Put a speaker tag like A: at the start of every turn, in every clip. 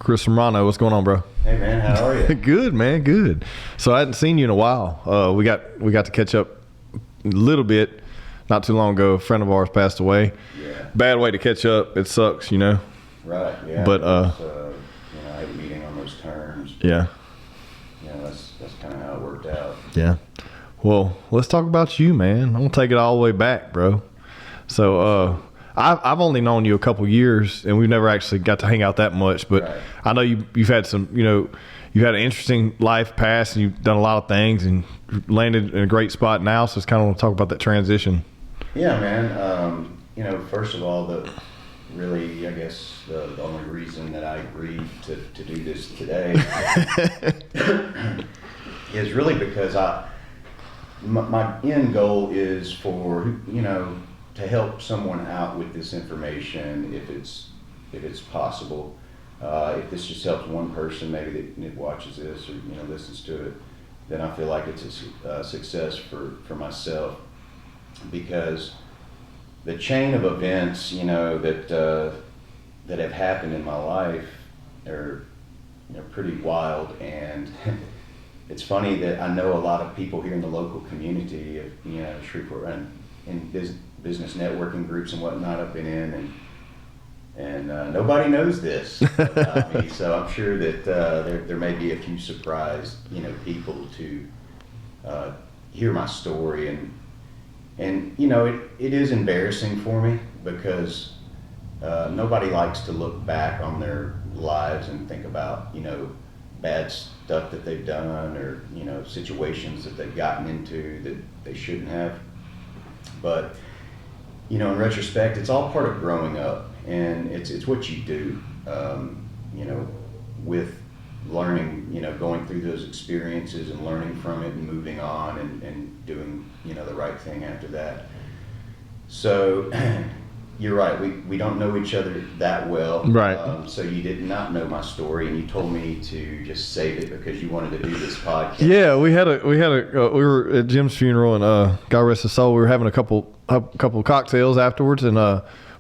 A: Chris Romano. What's going on, bro?
B: Hey man, how are you?
A: Good, man. Good. So I hadn't seen you in a while. We got to catch up a little bit not too long ago. A friend of ours passed away.
B: Yeah.
A: Bad way to catch up. It sucks, you know.
B: Right. Yeah.
A: But
B: I had a meeting on those terms.
A: Yeah.
B: That's kind of how it worked out.
A: Yeah. Well, let's talk about you, man. I'm gonna take it all the way back, bro. So I've only known you a couple years, and we've never actually got to hang out that much. But
B: Right.
A: I know you've had some, you've had an interesting life past, and you've done a lot of things, and landed in a great spot now. So it's kind of want to talk about that transition.
B: Yeah, man. First of all, the only reason that I agreed to do this today is really because my end goal is for to help someone out with this information if it's possible. If this just helps one person, maybe that watches this or listens to it, then I feel like it's a success for myself, because the chain of events that have happened in my life are pretty wild. And it's funny that I know a lot of people here in the local community of Shreveport and in business networking groups and whatnot I've been in, and nobody knows this about me. So I'm sure that there may be a few surprised people to hear my story, and it is embarrassing for me, because nobody likes to look back on their lives and think about bad stuff that they've done, or situations that they've gotten into that they shouldn't have. But in retrospect, it's all part of growing up, and it's what you do with learning, going through those experiences and learning from it and moving on and doing the right thing after that. So you're right, we don't know each other that well.
A: Right.
B: So you did not know my story, and you told me to just save it because you wanted to do this podcast.
A: Yeah, we were at Jim's funeral, and God rest his soul. We were having a couple of cocktails afterwards, and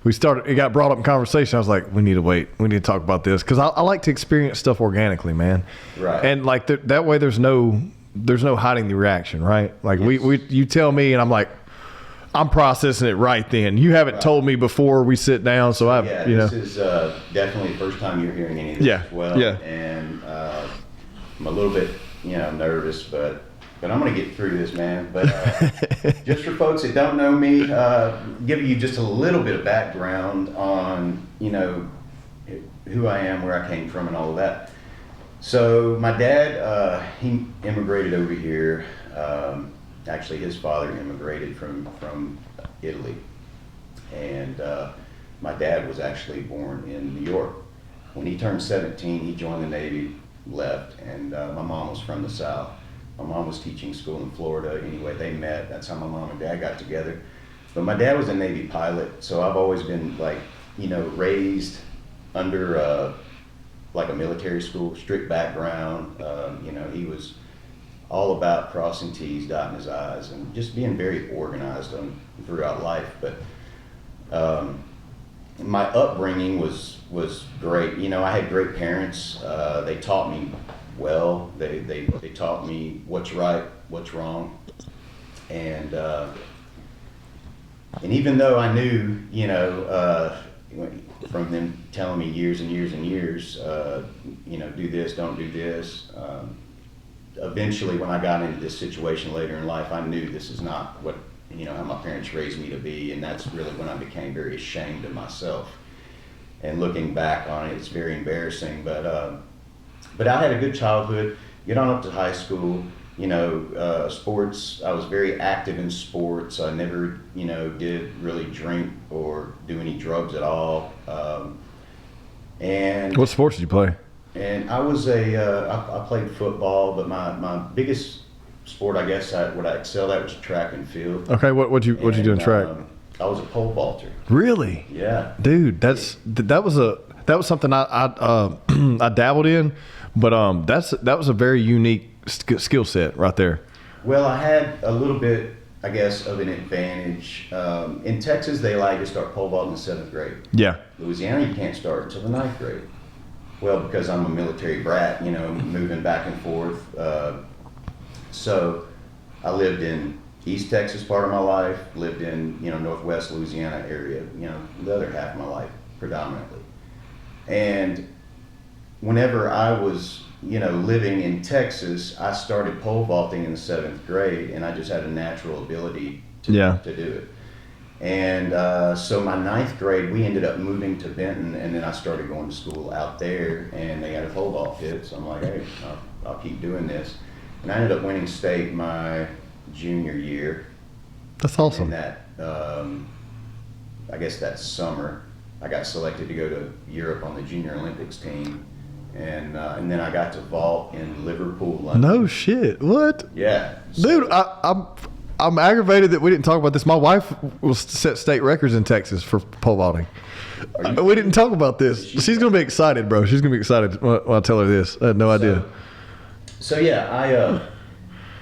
A: it got brought up in conversation. I was like, we need to wait. We need to talk about this, because I like to experience stuff organically, man.
B: Right.
A: And like that way, there's no hiding the reaction, right? Like
B: Yes.
A: you tell me, and I'm like, I'm processing it right then. You haven't told me before we sit down, so
B: this is definitely the first time you're hearing any of this as well.
A: Yeah.
B: And I'm a little bit nervous, but I'm going to get through this, man. But just for folks that don't know me, give you just a little bit of background on who I am, where I came from, and all of that. So my dad, he immigrated over here. Actually, his father immigrated from Italy, and my dad was actually born in New York. When he turned 17, he joined the Navy, left, and my mom was from the South. My mom was teaching school in Florida. Anyway, they met. That's how my mom and dad got together. But my dad was a Navy pilot, so I've always been raised under like a military school, strict background. He was all about crossing T's, dotting his I's, and just being very organized throughout life. But my upbringing was great. I had great parents. They taught me well. They taught me what's right, what's wrong, and even though I knew, from them telling me years and years and years, do this, don't do this. Eventually, when I got into this situation later in life, I knew this is not what, how my parents raised me to be, and that's really when I became very ashamed of myself. And looking back on it, it's very embarrassing, but I had a good childhood, get on up to high school, sports, I was very active in sports. I never, did really drink or do any drugs at all. And
A: What sports did you play?
B: And I was I played football, but my biggest sport, I guess, what I excelled at was track and field.
A: Okay, what'd you do in track?
B: I was a pole vaulter.
A: Really?
B: Yeah.
A: Dude, that was something I dabbled in, but that was a very unique skill set right there.
B: Well, I had a little bit, I guess, of an advantage. In Texas, they allow you to start pole vaulting in the 7th grade.
A: Yeah.
B: Louisiana, you can't start until the 9th grade. Well, because I'm a military brat, you know, moving back and forth. So I lived in East Texas part of my life, lived in, you know, Northwest Louisiana area, you know, the other half of my life predominantly. And whenever I was, you know, living in Texas, I started pole vaulting in the 7th grade, and I just had a natural ability to do it. And so my 9th grade, we ended up moving to Benton, and then I started going to school out there, and they had a pole vault pit, so I'm like, hey, I'll keep doing this. And I ended up winning state my junior year.
A: That's awesome.
B: And that, I guess that summer, I got selected to go to Europe on the Junior Olympics team. And then I got to vault in Liverpool, London.
A: No shit. What?
B: Yeah.
A: Dude, I'm aggravated that we didn't talk about this. My wife will set state records in Texas for pole vaulting. We didn't talk about this. She's going to be excited, bro. She's going to be excited when I tell her this. I had no idea.
B: So yeah,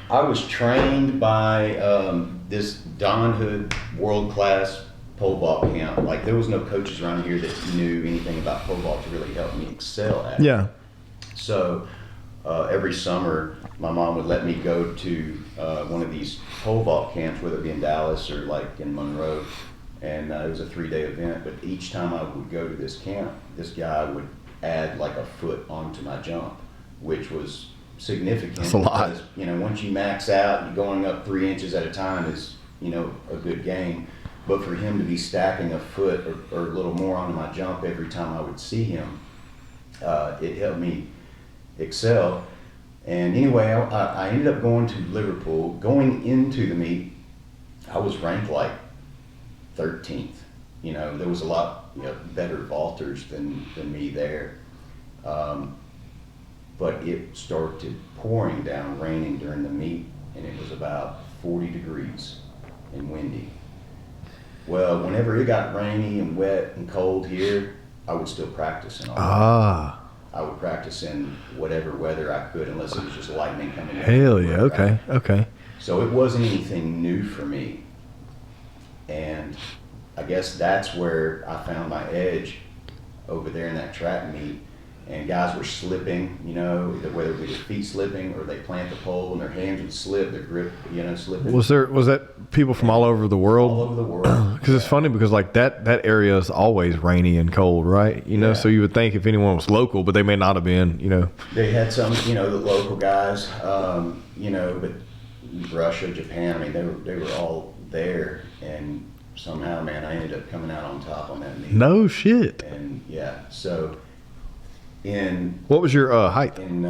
B: I was trained by this Don Hood world-class pole vault camp. Like, there was no coaches around here that knew anything about pole vault to really help me excel at it.
A: Yeah.
B: So every summer, my mom would let me go to one of these pole vault camps, whether it be in Dallas or like in Monroe, and it was a 3-day event. But each time I would go to this camp, this guy would add like a foot onto my jump, which was significant.
A: That's a lot.
B: Because, you know, once you max out, you're going up 3 inches at a time is, you know, a good gain. But for him to be stacking a foot or a little more onto my jump every time I would see him, it helped me excel. And anyway, I ended up going to Liverpool. Going into the meet, I was ranked like 13th. You know, there was a lot, you know, better vaulters than me there. But it started pouring down, raining during the meet, and it was about 40 degrees and windy. Well, whenever it got rainy and wet and cold here, I would still practice and all that. I would practice in whatever weather I could, unless it was just lightning coming in.
A: Hell yeah, okay.
B: So it wasn't anything new for me. And I guess that's where I found my edge over there in that track meet. And guys were slipping, you know, whether it be their feet slipping or they plant the pole and their hands would slip, their grip, you know, slipping.
A: Was that people from all over the world?
B: All over the world.
A: Because it's funny because like that area is always rainy and cold, right? You know, so you would think if anyone was local, but they may not have been, you know.
B: They had some, you know, the local guys, you know, but Russia, Japan, I mean, they were all there, and somehow, man, I ended up coming out on top on that meet.
A: No shit.
B: And yeah, so
A: what was your height?
B: In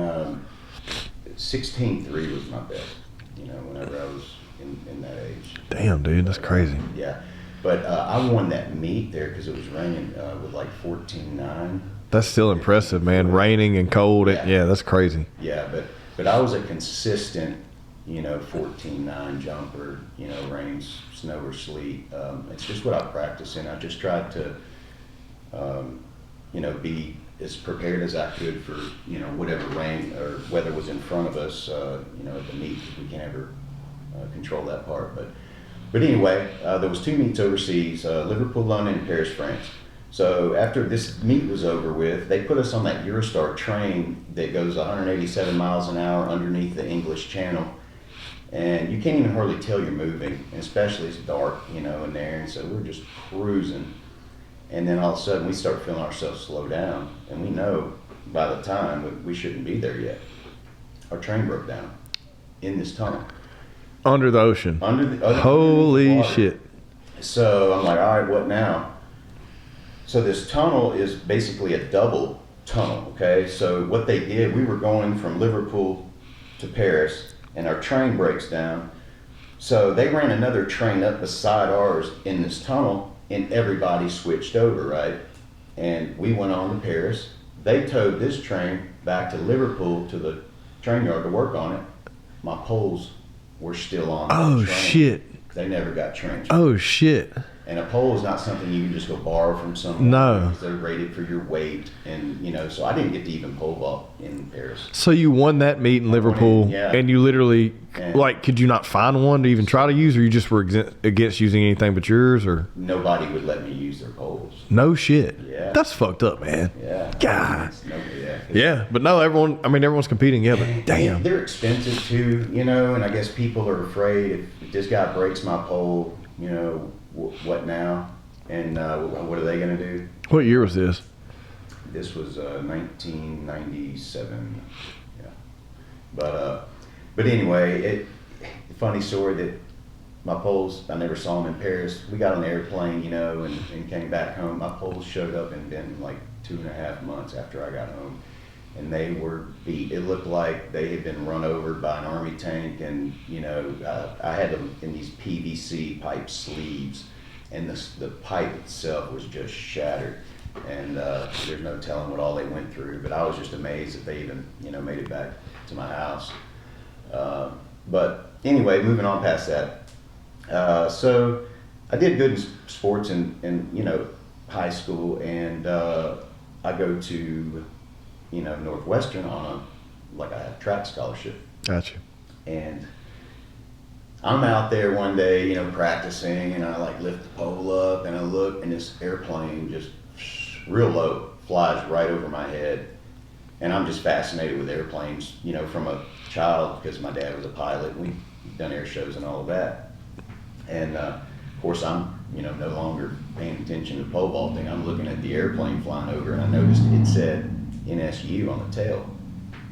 B: 16.3 was my best, you know, whenever I was in that age.
A: Damn, dude, that's crazy.
B: Yeah, but I won that meet there because it was raining with like 14.9.
A: That's still impressive, man. Raining and cold. Yeah, that's crazy.
B: Yeah, but I was a consistent, you know, 14.9 jumper, you know, rain, snow, or sleet. It's just what I practice in. I just tried to, you know, be as prepared as I could for, you know, whatever rain or weather was in front of us, you know, at the meet. We can't ever control that part. But anyway, there was 2 meets overseas, Liverpool, London, and Paris, France. So after this meet was over with, they put us on that Eurostar train that goes 187 miles an hour underneath the English Channel. And you can't even hardly tell you're moving, and especially it's dark, you know, in there. And so we're just cruising. And then all of a sudden we start feeling ourselves slow down. And we know by the time we shouldn't be there yet. Our train broke down in this tunnel.
A: Under the ocean.
B: Holy
A: shit.
B: So I'm like, all right, what now? So this tunnel is basically a double tunnel, okay? So what they did, we were going from Liverpool to Paris, and our train breaks down. So they ran another train up beside ours in this tunnel, and everybody switched over, right? And we went on to Paris. They towed this train back to Liverpool to the train yard to work on it. My poles were still on.
A: Oh,
B: the train.
A: shit.
B: They never got changed.
A: Oh, shit.
B: And a pole is not something you can just go borrow from someone.
A: No.
B: Because they're rated for your weight. And, you know, so I didn't get to even pole vault in Paris.
A: So you won that meet in Liverpool,
B: yeah.
A: and you literally,
B: And-
A: like, could you not find one to even try to use, or you just were against using anything but yours, or?
B: Nobody would let me use their poles.
A: No shit.
B: Yeah.
A: That's fucked up, man.
B: Yeah.
A: God.
B: Yeah.
A: Yeah, but no, everyone's competing, yeah, but damn.
B: They're expensive too, you know, and I guess people are afraid if this guy breaks my pole, you know, what now? And what are they going to do?
A: What year was this?
B: This was 1997. Yeah. But anyway, funny story that my poles, I never saw them in Paris. We got on the airplane, you know, and came back home. My poles showed up and been like 2.5 months after I got home. And they were beat. It looked like they had been run over by an army tank. And, you know, I had them in these PVC pipe sleeves. And the pipe itself was just shattered. And there's no telling what all they went through. But I was just amazed that they even, you know, made it back to my house. But anyway, moving on past that. So I did good in sports in you know, high school. And I go to, you know, Northwestern on a track scholarship.
A: Gotcha.
B: And I'm out there one day, you know, practicing, and I like lift the pole up, and I look, and this airplane just real low flies right over my head. And I'm just fascinated with airplanes, you know, from a child, because my dad was a pilot, and we've done air shows and all of that. And of course, I'm, you know, no longer paying attention to pole vaulting. I'm looking at the airplane flying over, and I noticed it said NSU on the tail.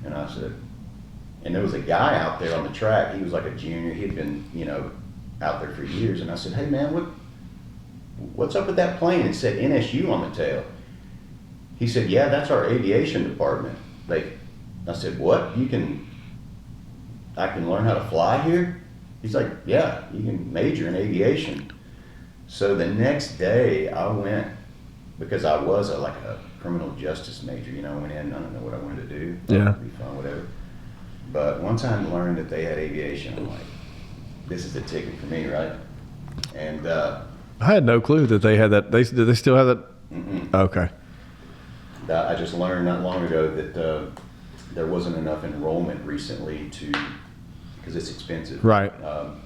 B: And I said, and there was a guy out there on the track. He was like a junior. He'd been, you know, out there for years. And I said, hey man, what's up with that plane? It said NSU on the tail. He said, yeah, that's our aviation department. I said, what? I can learn how to fly here? He's like, yeah, you can major in aviation. So the next day I went, because I was a criminal justice major, you know, I went in, I don't know what I wanted to do.
A: Yeah.
B: It'd be fun, whatever. But once I learned that they had aviation, I'm like, this is the ticket for me, right? And
A: I had no clue that they had that. Do they still have that? Okay.
B: I just learned not long ago that there wasn't enough enrollment recently because it's expensive.
A: Right.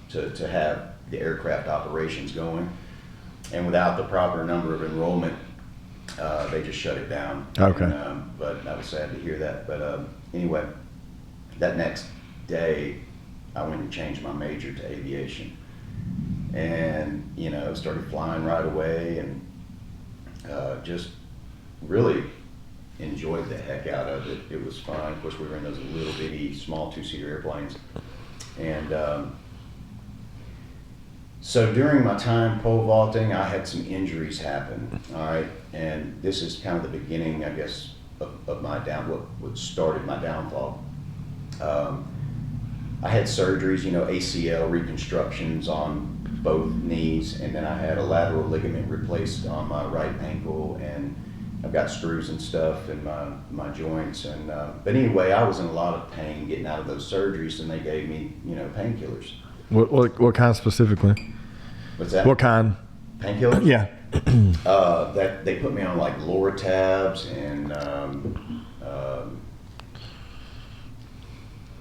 B: To have the aircraft operations going. And without the proper number of enrollment, they just shut it down.
A: Okay.
B: And, but I was sad to hear that. But anyway, that next day, I went and changed my major to aviation. And, you know, started flying right away, and just really enjoyed the heck out of it. It was fun. Of course, we were in those little bitty, small two-seater airplanes. And so during my time pole vaulting, I had some injuries happen, all right? And this is kind of the beginning, I guess, of my what started my downfall. I had surgeries, you know, ACL reconstructions on both knees, and then I had a lateral ligament replaced on my right ankle, and I've got screws and stuff in my joints. And but anyway, I was in a lot of pain getting out of those surgeries, and they gave me, you know, painkillers.
A: What kind specifically?
B: What's that?
A: What kind?
B: Painkillers?
A: Yeah.
B: That they put me on like Loratabs and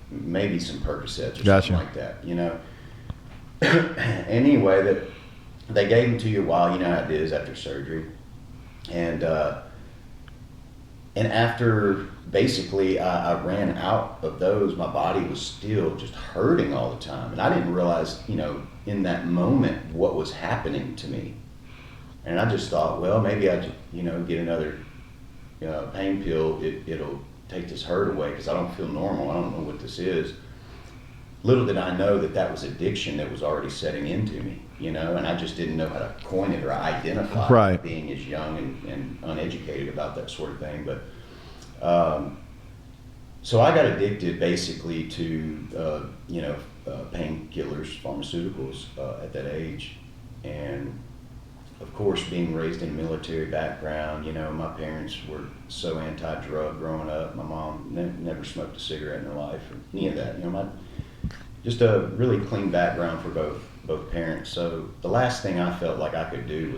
B: maybe some Percocets or
A: Gotcha.
B: something like that, you know. Anyway, that they gave them to you while, you know how it is after surgery, and after basically I ran out of those, my body was still just hurting all the time, and I didn't realize, you know, in that moment what was happening to me. And I just thought, well, maybe I, you know, get another pain pill. It'll take this hurt away because I don't feel normal. I don't know what this is. Little did I know that was addiction that was already setting into me, you know, and I just didn't know how to coin it or identify
A: Right.
B: being as young and uneducated about that sort of thing. But so I got addicted basically to, painkillers, pharmaceuticals at that age. And of course, being raised in a military background, you know, my parents were so anti-drug growing up. My mom never smoked a cigarette in her life or any of that. You know, just a really clean background for both both parents. So the last thing I felt like I could do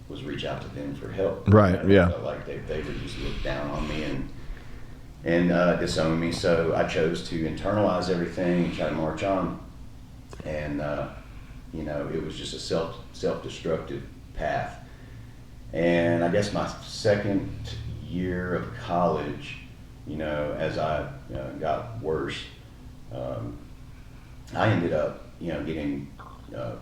B: was reach out to them for help.
A: Right.
B: I
A: Yeah.
B: felt like they would just look down on me and disown me. So I chose to internalize everything and try to march on. And you know, it was just a self-destructive path. And I guess my second year of college, you know, as I got worse, I ended up, you know, getting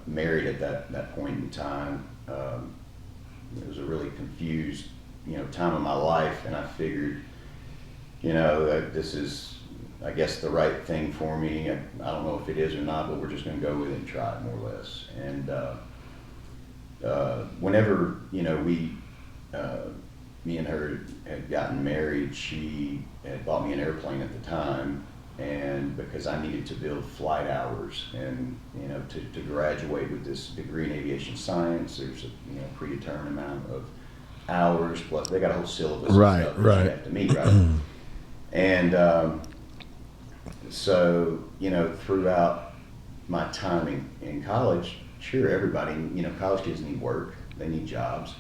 B: married at that point in time. It was a really confused, you know, time of my life, and I figured, you know, that this is, I guess, the right thing for me. I don't know if it is or not, but we're just going to go with it and try it, more or less. And whenever, you know, me and her had gotten married, she had bought me an airplane at the time, and because I needed to build flight hours, and you know, to graduate with this degree in aviation science, there's a, you know, predetermined amount of hours, plus they got a whole syllabus of
A: Right,
B: stuff that
A: right.
B: you have to meet, right? And so, you know, throughout my time in college, sure, everybody, you know, college kids need work, they need jobs,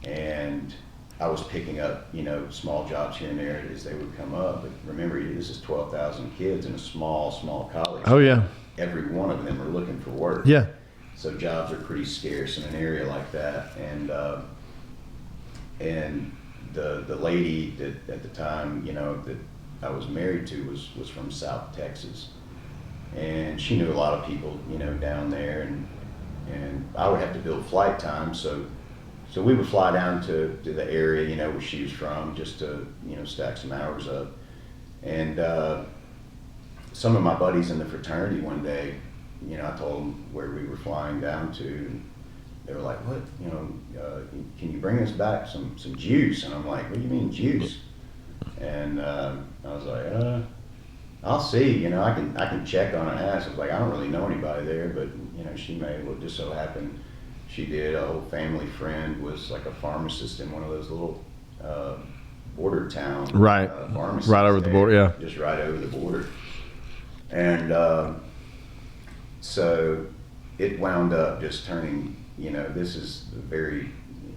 B: and I was picking up, you know, small jobs here and there as they would come up. But remember, this is 12,000 kids in a small college.
A: Oh yeah.
B: Every one of them are looking for work.
A: Yeah.
B: So jobs are pretty scarce in an area like that. And the lady that at the time, you know, that I was married to was from South Texas, and she knew a lot of people, you know, down there, and I would have to build flight time, so we would fly down to the area, you know, where she was from, just to, you know, stack some hours up. And some of my buddies in the fraternity one day, you know, I told them where we were flying down to, and they were like, "What? You know, can you bring us back some juice?" And I'm like, "What do you mean juice?" And I was like, "I'll see. You know, I can check on and ask." I was like, "I don't really know anybody there, but you know, she may." Well, it just so happened she did. A whole family friend was like a pharmacist in one of those little border town
A: Right.
B: pharmacies.
A: Right over the border, yeah.
B: Just right over the border. And so it wound up just turning, you know, this is a very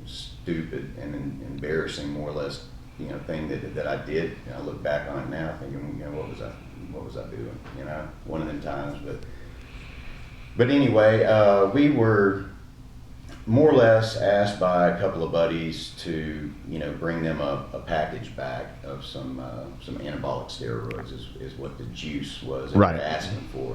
B: stupid and embarrassing, more or less, you know, thing that I did. And I look back on it now thinking, you know, what was I doing? You know, one of them times. But anyway, we were more or less asked by a couple of buddies to, you know, bring them a package back of some anabolic steroids is what the juice was that
A: Right.
B: they were asking for.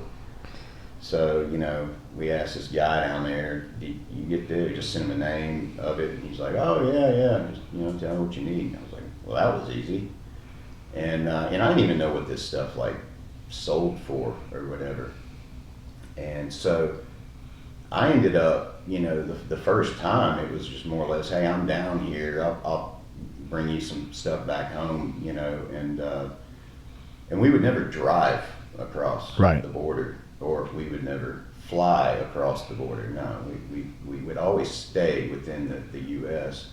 B: So, you know, we asked this guy down there, "Do you get this?" Just sent him the name of it, and he's like, "Oh yeah, just, you know, tell me what you need." And I was like, "Well, that was easy." And I didn't even know what this stuff like sold for or whatever. And so I ended up, you know, the first time it was just more or less, "Hey, I'm down here. I'll bring you some stuff back home," you know, and we would never drive across
A: Right.
B: the border, or we would never fly across the border. No, we would always stay within the U.S.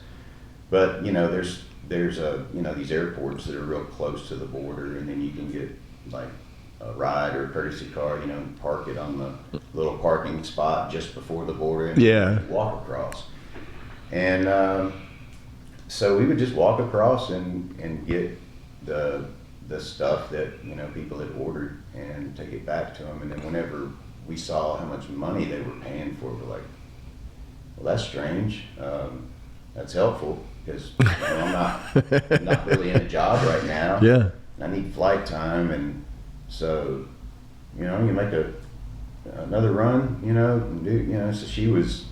B: But you know, there's you know, these airports that are real close to the border, and then you can get like a ride or a courtesy car, you know, park it on the little parking spot just before the border, and
A: Yeah.
B: walk across. And so we would just walk across and get the stuff that, you know, people had ordered and take it back to them. And then whenever we saw how much money they were paying for it, we're like, "Well, that's strange. That's helpful, because you know, I'm not really in a job right now.
A: Yeah.
B: And I need flight time, and so, you know, you make another run, you know, and do, you know." So she was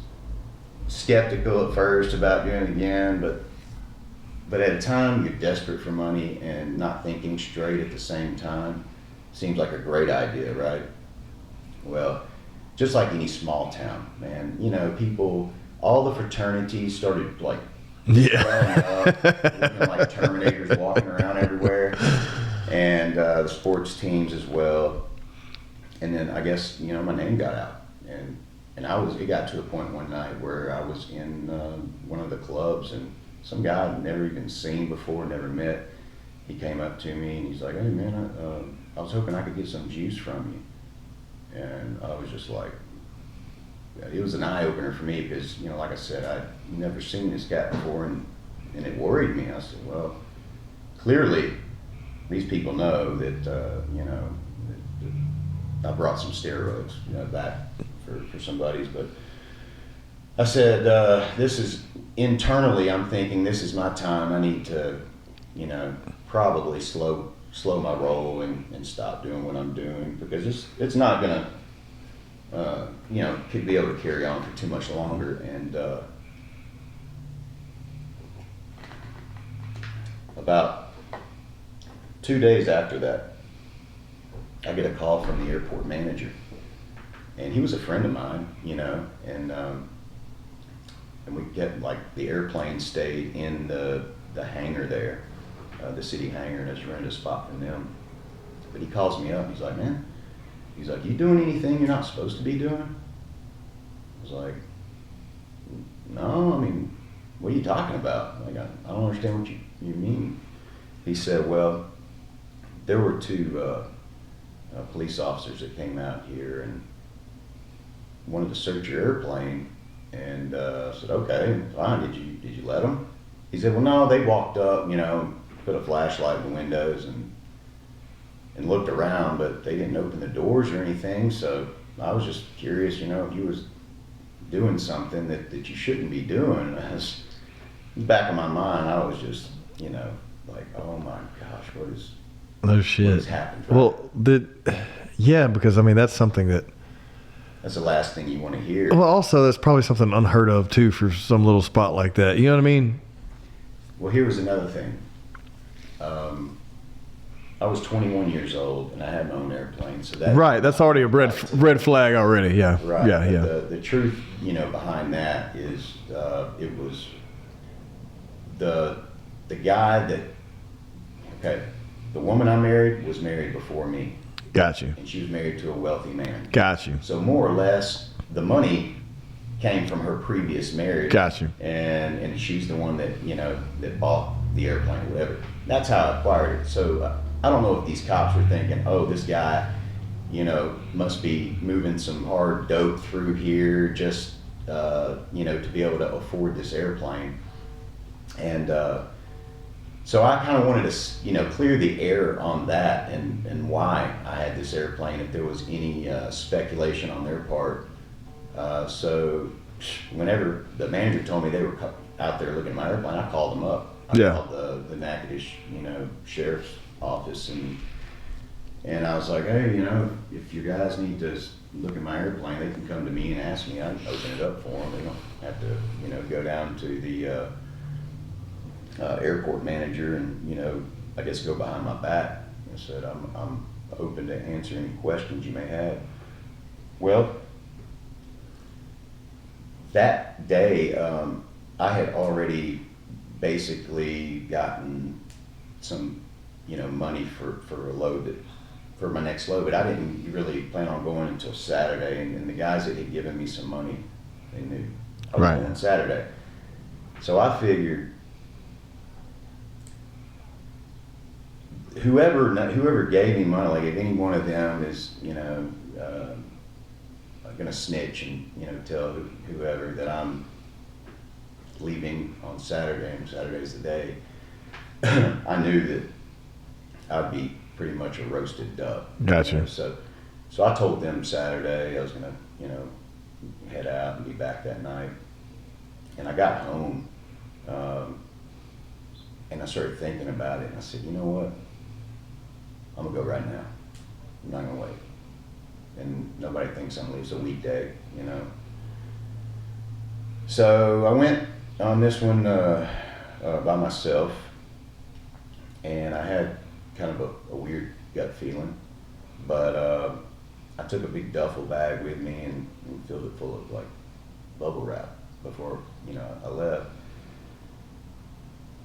B: skeptical at first about doing it again, but at a time you're desperate for money and not thinking straight at the same time. Seems like a great idea, right? Well, just like any small town, man, you know, people, all the fraternities started like
A: Yeah.
B: growing up, looking like Terminators walking around everywhere, and the sports teams as well. And then I guess, you know, my name got out, and it got to a point one night where I was in one of the clubs, and some guy I'd never even seen before, never met, he came up to me and he's like, "Hey man, I was hoping I could get some juice from you." And I was just like, it was an eye opener for me because, you know, like I said, I'd never seen this guy before, and it worried me. I said, well, clearly these people know that, you know, that I brought some steroids, you know, back for some buddies, but I said, this is internally, I'm thinking this is my time. I need to, you know, probably slow my roll and stop doing what I'm doing, because it's not gonna, you know, could be able to carry on for too much longer. And about 2 days after that, I get a call from the airport manager, and he was a friend of mine, you know, and we get, like, the airplane stayed in the hangar there, the city hangar, and I just rented a spot from them. But he calls me up. He's like, man, he's like, you doing anything you're not supposed to be doing? I was like, no, I mean, what are you talking about? Like, I don't understand what you mean. He said, well, there were two police officers that came out here and wanted to search your airplane. And I said, okay, fine. Did you let them? He said, well, no, they walked up, you know, put a flashlight in the windows and looked around, but they didn't open the doors or anything. So I was just curious, you know, if you was doing something that you shouldn't be doing. And in the back of my mind, I was just, you know, like, oh my gosh,
A: no shit.
B: What has happened? Right?
A: Well, yeah, because I mean, that's something
B: that's the last thing you want to hear.
A: Well, also that's probably something unheard of too for some little spot like that. You know what I mean?
B: Well, here was another thing. I was 21 years old and I had my own airplane, so that
A: right. That's already a red flag already. Yeah.
B: Right.
A: Yeah.
B: But
A: Yeah.
B: The truth, you know, behind that is it was the guy that, okay, the woman I married was married before me.
A: Got you.
B: And she was married to a wealthy man.
A: Got you.
B: So more or less, the money came from her previous marriage.
A: Got you.
B: And she's the one that, you know, that bought the airplane or whatever. That's how I acquired it. So I don't know if these cops were thinking, oh, this guy, you know, must be moving some hard dope through here just, you know, to be able to afford this airplane. And so I kind of wanted to, you know, clear the air on that and why I had this airplane, if there was any speculation on their part. So whenever the manager told me they were out there looking at my airplane, I called them up. I called the Natchitoches, you know, sheriff's office, and I was like, hey, you know, if you guys need to look at my airplane, they can come to me and ask me. I can open it up for them. They don't have to, you know, go down to the airport manager and, you know, I guess go behind my back. I said, I'm open to answer any questions you may have. Well, that day, I had already basically gotten some, you know, money for a load for my next load, but I didn't really plan on going until Saturday. And the guys that had given me some money, they knew I was going Saturday. So I figured, whoever gave me money, like if any one of them is, you know, gonna snitch and, you know, tell whoever that I'm leaving on Saturday, and Saturday's the day, I knew that I'd be pretty much a roasted duck.
A: Gotcha.
B: You know? So I told them Saturday I was gonna, you know, head out and be back that night. And I got home, and I started thinking about it, and I said, you know what? I'm gonna go right now. I'm not gonna wait. And nobody thinks I'm leaving. It's a weekday, you know. So I went on this one by myself, and I had kind of a weird gut feeling, but I took a big duffel bag with me and filled it full of like bubble wrap before, you know, I left.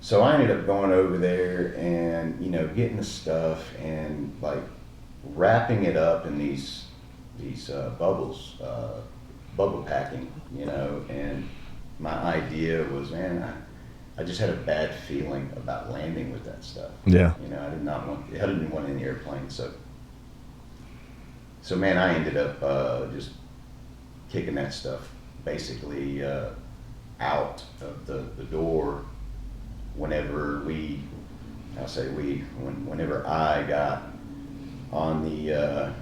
B: So I ended up going over there and, you know, getting the stuff and like wrapping it up in these bubbles, bubble packing, you know. And my idea was, man, I just had a bad feeling about landing with that stuff.
A: Yeah.
B: You know, I didn't want it in the airplane. So man, I ended up just kicking that stuff basically out of the door whenever whenever I got on the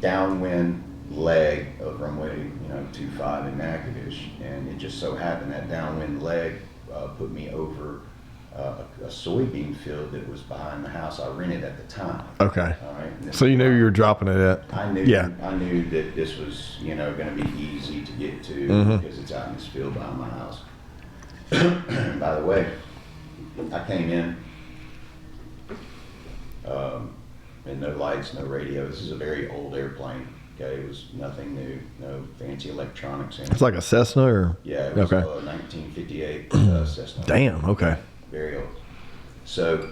B: downwind leg of runway 25 in Natchitoches, and it just so happened that downwind leg put me over a soybean field that was behind the house I rented at the time.
A: Okay.
B: All right.
A: So you knew you were dropping it at.
B: I knew.
A: Yeah.
B: I knew that this was going to be easy to get to because it's out in this field behind my house. By the way, I came in, and no lights, no radio. This is a very old airplane. Okay, it was nothing new, no fancy electronics in it.
A: It's like a Cessna, or
B: Yeah, it was
A: okay.
B: a 1958 Cessna.
A: Damn. Okay.
B: Very old. So,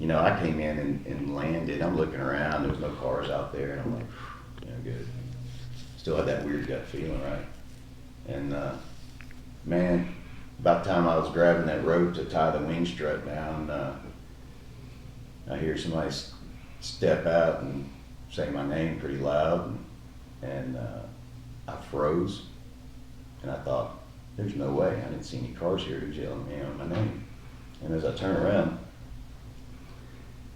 B: I came in and landed. I'm looking around. There was no cars out there, and I'm like, good. Still had that weird gut feeling, right? And man, about the time I was grabbing that rope to tie the wing strut down, I hear somebody step out and say my name pretty loud, and I froze, and I thought, there's no way. I didn't see any cars here. Who's yelling my name? And as I turn around,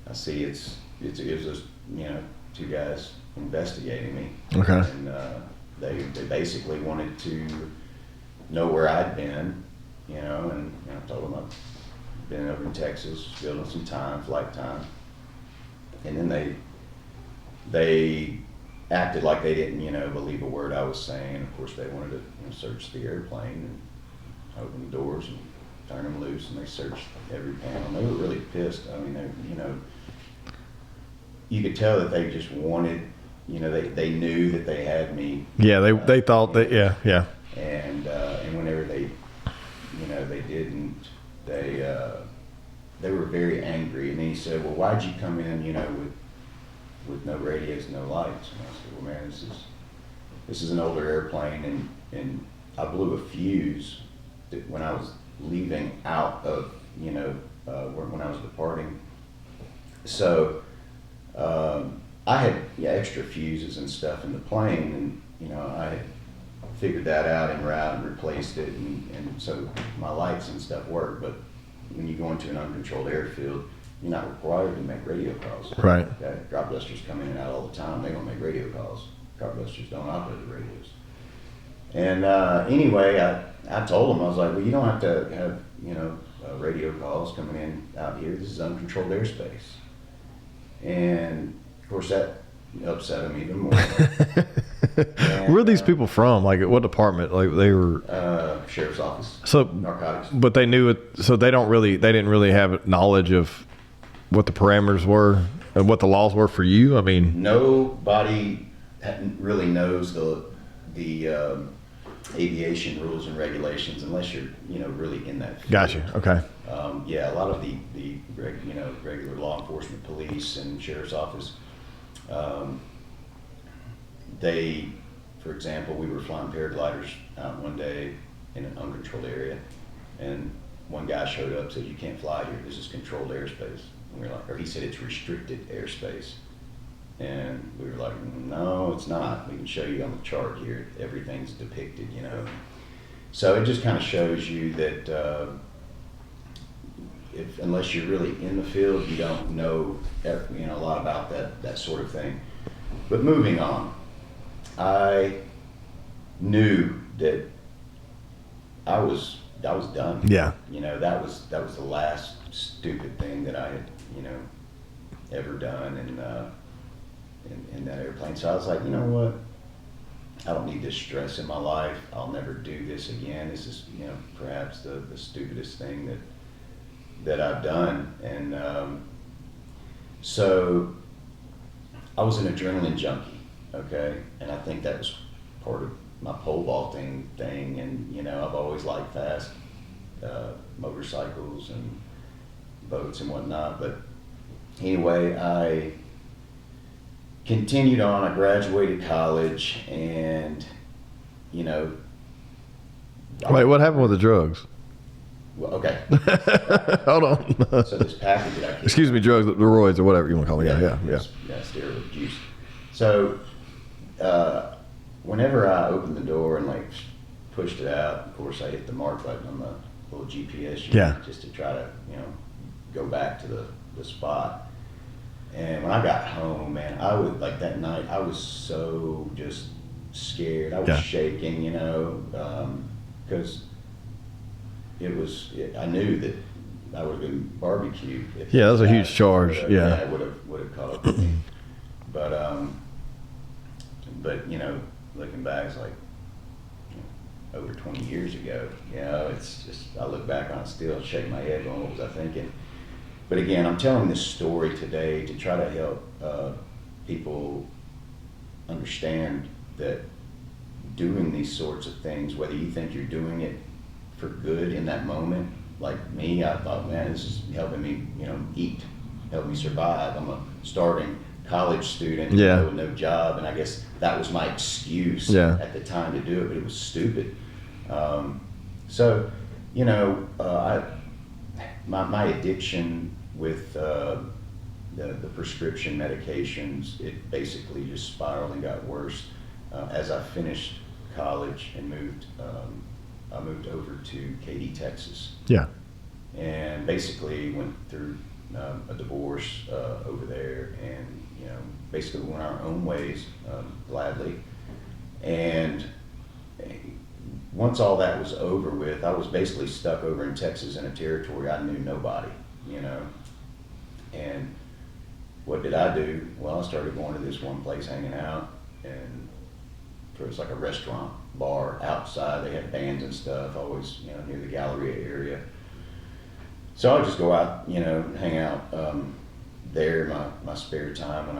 B: I see it was just two guys investigating me.
A: Okay.
B: And they basically wanted to know where I'd been, and I told them I've been over in Texas, building some time, flight time. And then they acted like they didn't, believe a word I was saying. Of course, they wanted to search the airplane and open the doors and turn them loose, and they searched every panel. And they were really pissed. I mean, you could tell that they just wanted, they knew that they had me.
A: Yeah, they thought that. Yeah.
B: And whenever they didn't, they were very angry. And then he said, "Well, why'd you come in, with no radios, no lights?" And I said, "Well, man, this is an older airplane, and I blew a fuse when I was leaving out of, when I was departing. So I had extra fuses and stuff in the plane, and I had figured that out en route and replaced it, and so my lights and stuff work. But when you go into an uncontrolled airfield, you're not required to make radio calls.
A: Right.
B: Okay? Drop busters come in and out all the time. They don't make radio calls. Drop busters don't operate the radios. And anyway, I told them, I was like, well, you don't have to have radio calls coming in out here. This is uncontrolled airspace. And of course that upset them even more. And,
A: where are these people from? Like, at what department? Like, they were
B: sheriff's office.
A: So
B: narcotics.
A: But they knew it. So they didn't really have knowledge of what the parameters were and what the laws were for you. I mean,
B: nobody really knows the aviation rules and regulations unless you're really in that field.
A: Gotcha. Okay.
B: A lot of the regular law enforcement, police and sheriff's office, for example, we were flying paragliders out one day in an uncontrolled area, and one guy showed up and said, "You can't fly here. This is controlled airspace." And we were like, or he said, "It's restricted airspace." And we were like, "No, it's not. We can show you on the chart here. Everything's depicted, So it just kind of shows you that unless you're really in the field, you don't know a lot about that sort of thing. But moving on, I knew that I was done.
A: Yeah.
B: That was the last stupid thing that I had ever done in that airplane. So I was like, you know what? I don't need this stress in my life. I'll never do this again. This is perhaps the stupidest thing that I've done. And so I was an adrenaline junkie. Okay, and I think that was part of my pole vaulting thing, and I've always liked fast motorcycles and boats and whatnot. But anyway, I continued on. I graduated college, and
A: Wait, what happened with the drugs?
B: Well, okay.
A: Hold on.
B: So this package that I keep,
A: Excuse me, drugs, the roids or whatever you want to call it. Yeah.
B: steroid juice. So whenever I opened the door and like pushed it out, of course I hit the mark button on the little GPS unit
A: Yeah.
B: just to try to, go back to the spot. And when I got home, man, I would, like that night, I was so just scared. I was
A: Yeah.
B: shaking, because I knew that I would have been barbecued.
A: Yeah, that was a huge charge. Yeah.
B: it would have caught up with me. But looking back, it's like over 20 years ago. It's just, I look back on it still, shake my head, going, what was I thinking? But again, I'm telling this story today to try to help people understand that doing these sorts of things, whether you think you're doing it for good in that moment, like me, I thought, man, this is helping me, eat, helping me survive. I'm a starting college student with no job, and I guess that was my excuse at the time to do it, but it was stupid. My addiction with the prescription medications, it basically just spiraled and got worse as I finished college and I moved over to Katy, Texas.
A: Yeah.
B: And basically went through a divorce over there, and basically went our own ways gladly. And once all that was over with, I was basically stuck over in Texas in a territory I knew nobody, And what did I do? Well, I started going to this one place, hanging out, and it was like a restaurant, bar outside. They had bands and stuff, always, near the Galleria area. So I would just go out, hang out there in my spare time when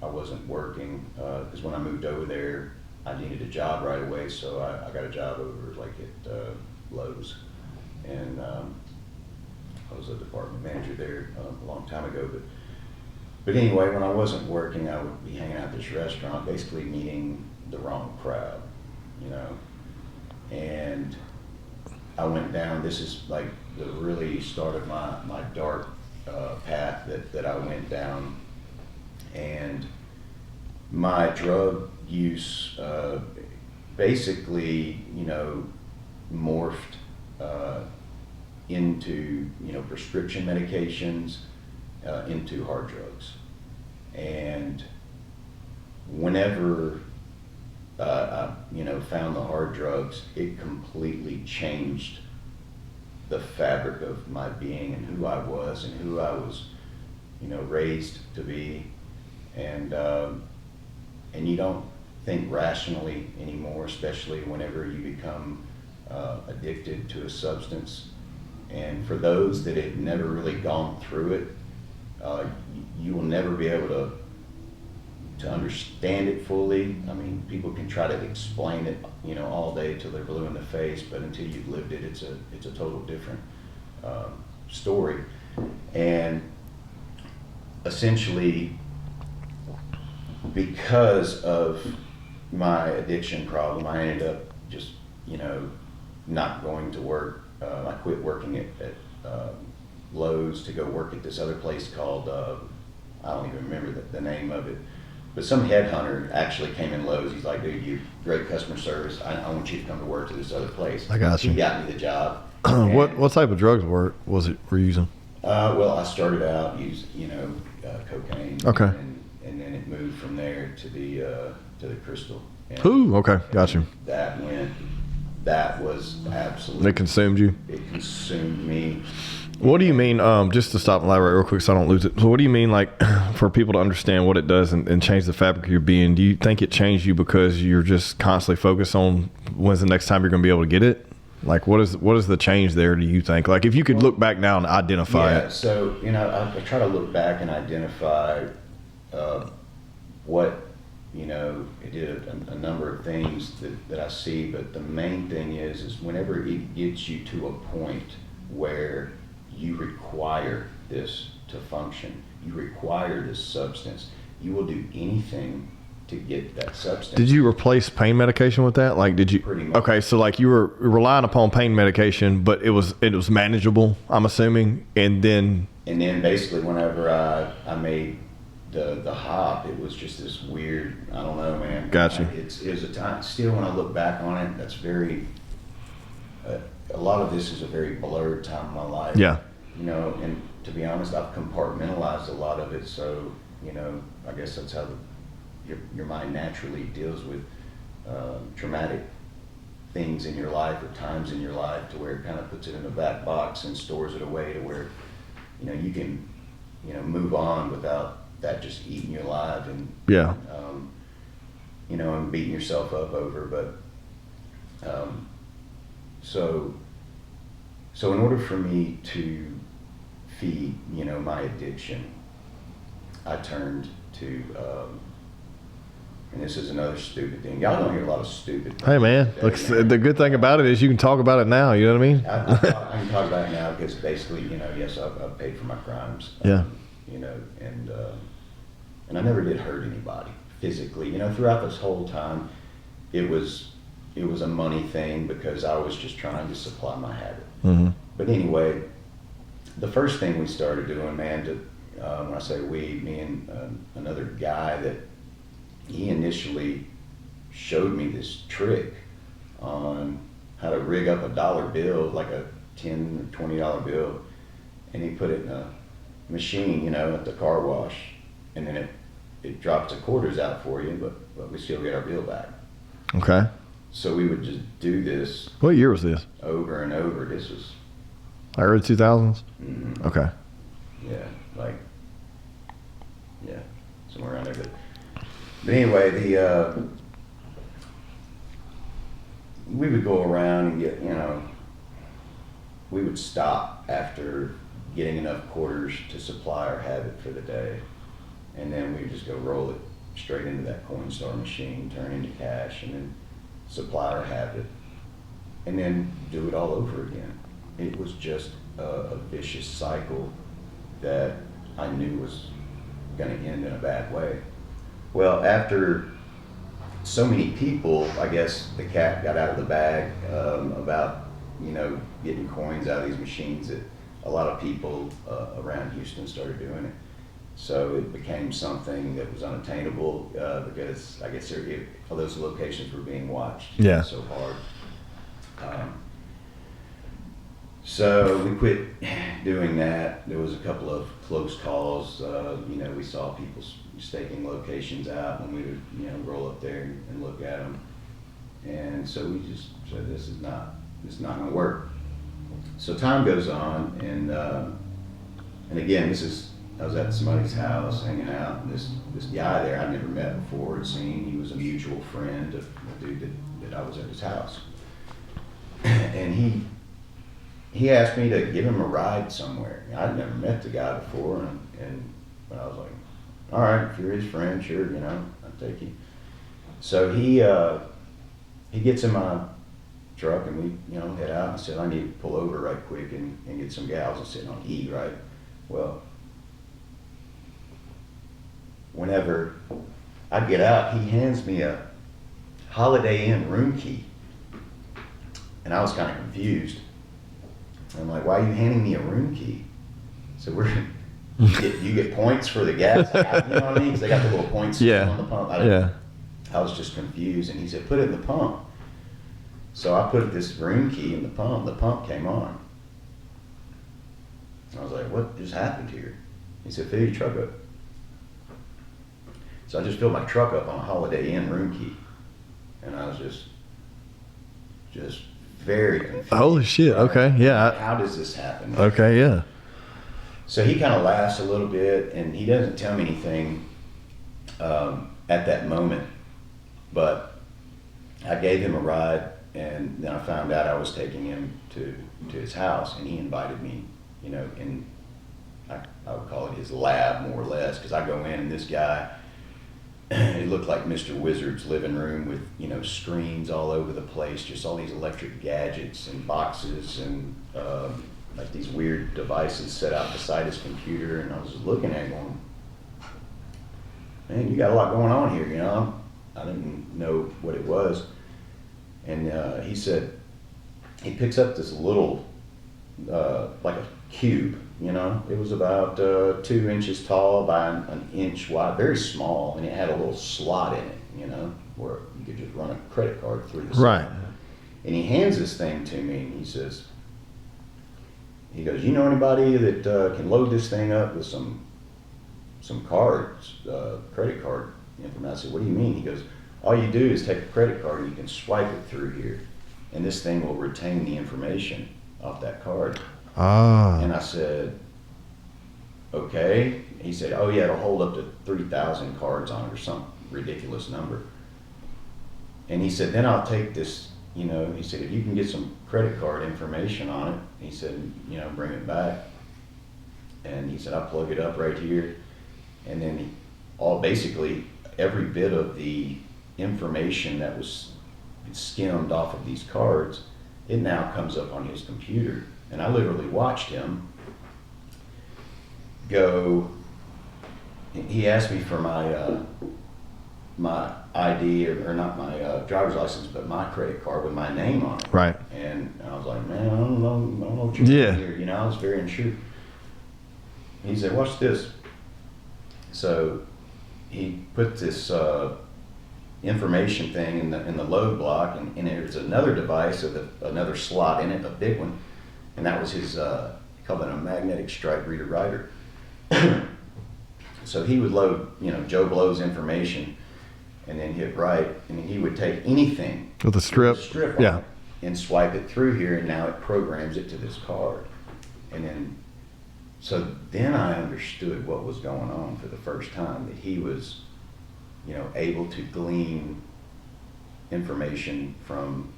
B: I wasn't working. Because when I moved over there, I needed a job right away, so I got a job over like at Lowe's, and I was a department manager there a long time ago. But anyway, when I wasn't working, I would be hanging out at this restaurant, basically meeting the wrong crowd, and I went down. This is like the really start of my dark path that I went down, and my drug use basically, morphed into, prescription medications, into hard drugs. And whenever I, found the hard drugs, it completely changed the fabric of my being and who I was and who I was, raised to be. And you don't think rationally anymore, especially whenever you become addicted to a substance. And for those that have never really gone through it, you will never be able to understand it fully. I mean, people can try to explain it, all day till they're blue in the face, but until you've lived it, it's a total different story. And essentially, because of my addiction problem, I ended up just, not going to work. I quit working at Lowe's to go work at this other place called, I don't even remember the name of it, but some headhunter actually came in Lowe's. He's like, dude, you great customer service. I want you to come to work to this other place.
A: I got you.
B: He got me the job.
A: What type of drugs were you using?
B: Well, I started out using, cocaine.
A: Okay.
B: And then it moved from there to the crystal. And
A: Ooh, okay, got you.
B: That was absolutely.
A: It consumed you?
B: It consumed me.
A: What do you mean, just to stop and elaborate real quick so I don't lose it. So what do you mean, like, for people to understand what it does and change the fabric of your being, do you think it changed you because you're just constantly focused on when's the next time you're going to be able to get it? Like, what is the change there, do you think? Like, if you could look back now and identify it.
B: So, I try to look back and identify what, it did a number of things that I see, but the main thing is whenever it gets you to a point where you require this to function, you require this substance, you will do anything to get that substance.
A: Did you replace pain medication with that? Like, did you?
B: Pretty much.
A: Okay, so like you were relying upon pain medication, but it was manageable, I'm assuming, and then
B: basically whenever I made the hop, it was just this weird, I don't know, man.
A: Gotcha.
B: It was a time, still when I look back on it, that's very, a lot of this is a very blurred time in my life.
A: Yeah.
B: You know, and to be honest, I've compartmentalized a lot of it, so, you know, I guess that's how your mind naturally deals with traumatic things in your life or times in your life, to where it kind of puts it in a back box and stores it away to where, you know, you can, you know, move on without that just eating you alive and,
A: Yeah.
B: you know, and beating yourself up over. But so in order for me to feed, you know, my addiction, I turned to, and this is another stupid thing. Y'all don't hear a lot of stupid things.
A: Hey man, look, the good thing about it is you can talk about it now. You know what I mean?
B: I can talk about it now because basically, you know, yes, I've paid for my crimes.
A: Yeah.
B: You know, and I never did hurt anybody physically. You know, throughout this whole time, it was a money thing because I was just trying to supply my habit.
A: Mm-hmm.
B: But anyway, the first thing we started doing, man, when I say we, me and another guy, that he initially showed me this trick on how to rig up a dollar bill, like a $10 or $20 bill, and he put it in a machine, you know, at the car wash, and then it drops the quarters out for you, but we still get our bill back.
A: Okay.
B: So we would just do this
A: What year was this?
B: over and over. This was
A: Like early 2000s?
B: mm,
A: Okay.
B: yeah, somewhere around there. But anyway, we would go around and get, you know, we would stop after getting enough quarters to supply our habit for the day, and then we would just go roll it straight into that Coinstar machine, turn into cash, and then supply our habit, and then do it all over again. It was just a vicious cycle that I knew was going to end in a bad way. Well, after so many people, I guess the cat got out of the bag about, you know, getting coins out of these machines, that a lot of people around Houston started doing it. So it became something that was unattainable because I guess all those locations were being watched
A: Yeah.
B: so hard. So we quit doing that. There was a couple of close calls. You know, we saw people staking locations out when we would, you know, roll up there and look at them. And so we just said, this is not going to work. So time goes on, and again, I was at somebody's house hanging out, and this guy there I'd never met before had seen. He was a mutual friend of the dude that I was at his house, and he asked me to give him a ride somewhere. I'd never met the guy before, and I was like, all right, if you're his friend, sure, you know, I'll take you. So he gets in my truck, and we, you know, head out. I said, I need to pull over right quick and get some gas. I was sitting on E, right? Well, whenever I get out, he hands me a Holiday Inn room key, and I was kind of confused. I'm like, why are you handing me a room key? So you get points for the gas, you know what I mean? Because they got the little points on the pump. I was just confused, and he said, put it in the pump. So I put this room key in the pump came on. I was like, what just happened here? He said, fill your truck up. So I just filled my truck up on a Holiday Inn room key, and I was just very confused.
A: Holy shit. Okay. Yeah.
B: How does this happen?
A: Okay. Yeah.
B: So he kind of laughs a little bit, and he doesn't tell me anything at that moment, but I gave him a ride, and then I found out I was taking him to his house, and he invited me, you know, in, I would call it his lab, more or less, because I go in, and this guy, it looked like Mr. Wizard's living room with, you know, screens all over the place, just all these electric gadgets and boxes and like these weird devices set out beside his computer. And I was just looking at him going, man, you got a lot going on here, you know? I didn't know what it was. And he said, he picks up this little, like a cube, You know, it was about 2 inches tall by an inch wide, very small, and it had a little slot in it, you know, where you could just run a credit card through the slot.
A: Right.
B: And he hands this thing to me, and he goes, you know anybody that can load this thing up with some cards, credit card information? I said, what do you mean? He goes, all you do is take a credit card and you can swipe it through here, and this thing will retain the information off that card.
A: Ah.
B: And I said, okay. He said, oh yeah, it'll hold up to 3,000 cards on it or some ridiculous number. And he said, then I'll take this, you know, he said, if you can get some credit card information on it, he said, you know, bring it back. And he said, I'll plug it up right here. And then basically every bit of the information that was skimmed off of these cards, it now comes up on his computer. And I literally watched him go. He asked me for my ID, or not my driver's license, but my credit card with my name on it.
A: Right.
B: And I was like, man, I don't know what you're doing here. You know, I was very unsure. He said, watch this. So he put this information thing in the load block, and there's another device with another slot in it, a big one, and that was his, he called it a magnetic stripe reader writer. So he would load, you know, Joe Blow's information, and then hit right, and then he would take anything
A: With a strip.
B: on
A: Yeah.
B: it and swipe it through here, and now it programs it to this card. And then, so then I understood what was going on for the first time, that he was, you know, able to glean information from,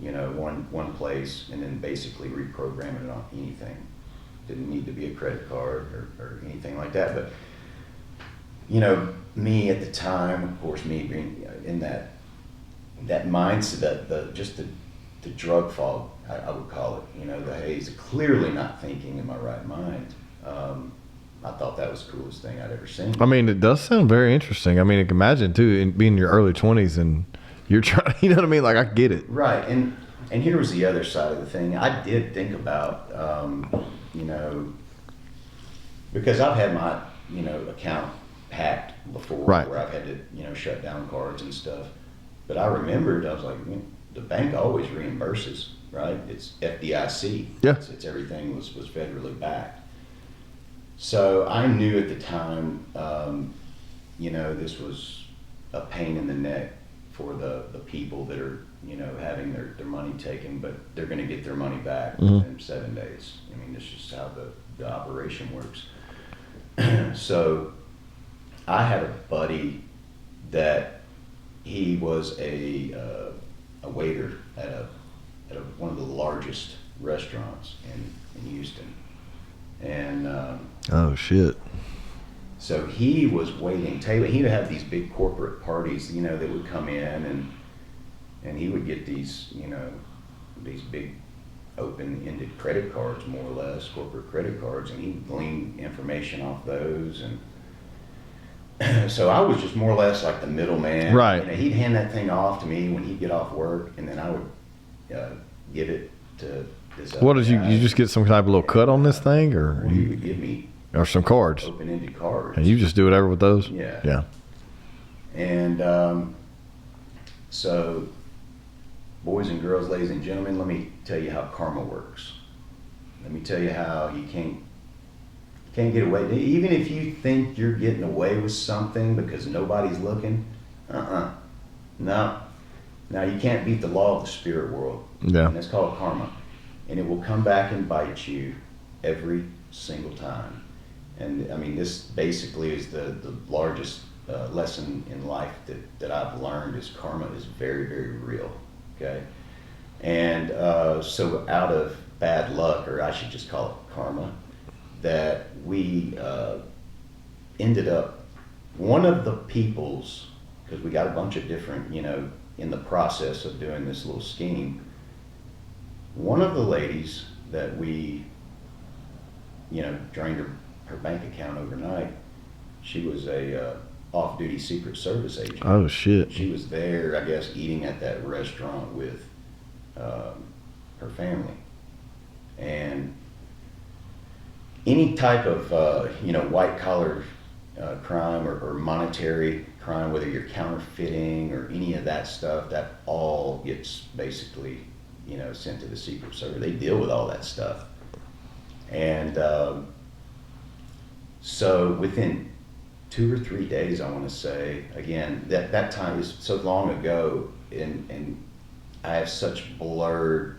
B: you know, one place, and then basically reprogram it on anything. Didn't need to be a credit card or anything like that. But, you know, me at the time, of course, me being in that mindset, the drug fog, I would call it, you know, the haze, clearly not thinking in my right mind. I thought that was the coolest thing I'd ever seen.
A: I mean, it does sound very interesting. I mean, I can imagine too, being in your early 20s and you're trying, you know what I mean? Like, I get it.
B: Right. And here was the other side of the thing. I did think about, you know, because I've had my, you know, account hacked before,
A: right,
B: where I've had to, you know, shut down cards and stuff. But I remembered, I was like, the bank always reimburses, right? It's FDIC.
A: Yeah.
B: It's everything was federally backed. So I knew at the time, you know, this was a pain in the neck for the people that are, you know, having their money taken, but they're going to get their money back within 7 days. I mean, this is just how the operation works. So I had a buddy that he was a waiter at one of the largest restaurants in Houston. And
A: oh shit.
B: so he was waiting. Taylor, he would have these big corporate parties, you know, that would come in, and he would get these, you know, these big open-ended credit cards, more or less, corporate credit cards, and he would glean information off those. And so I was just more or less like the middleman.
A: Right.
B: You know, he'd hand that thing off to me when he'd get off work, and then I would give it to this other
A: What did you
B: guy.
A: just get some kind of little cut on this thing, or
B: Well, he would give me
A: or some cards,
B: open-ended cards.
A: and you just do whatever with those?
B: Yeah.
A: Yeah.
B: And so, boys and girls, ladies and gentlemen, let me tell you how karma works. Let me tell you how you can't get away. Even if you think you're getting away with something because nobody's looking, no. Now, you can't beat the law of the spirit world.
A: Yeah.
B: And that's called karma. And it will come back and bite you every single time. And I mean, this basically is the largest lesson in life that I've learned, is karma is very, very real. Okay. And so out of bad luck, or I should just call it karma, that we ended up, one of the people's, because we got a bunch of different, you know, in the process of doing this little scheme, one of the ladies that we, you know, drained her bank account overnight, she was a off-duty Secret Service agent.
A: Oh shit.
B: She was there, I guess, eating at that restaurant with her family. And any type of white collar crime or monetary crime, whether you're counterfeiting or any of that stuff, that all gets basically sent to the Secret Service. They deal with all that stuff. And so within 2 or 3 days, I want to say, again, that time is so long ago, and I have such blurred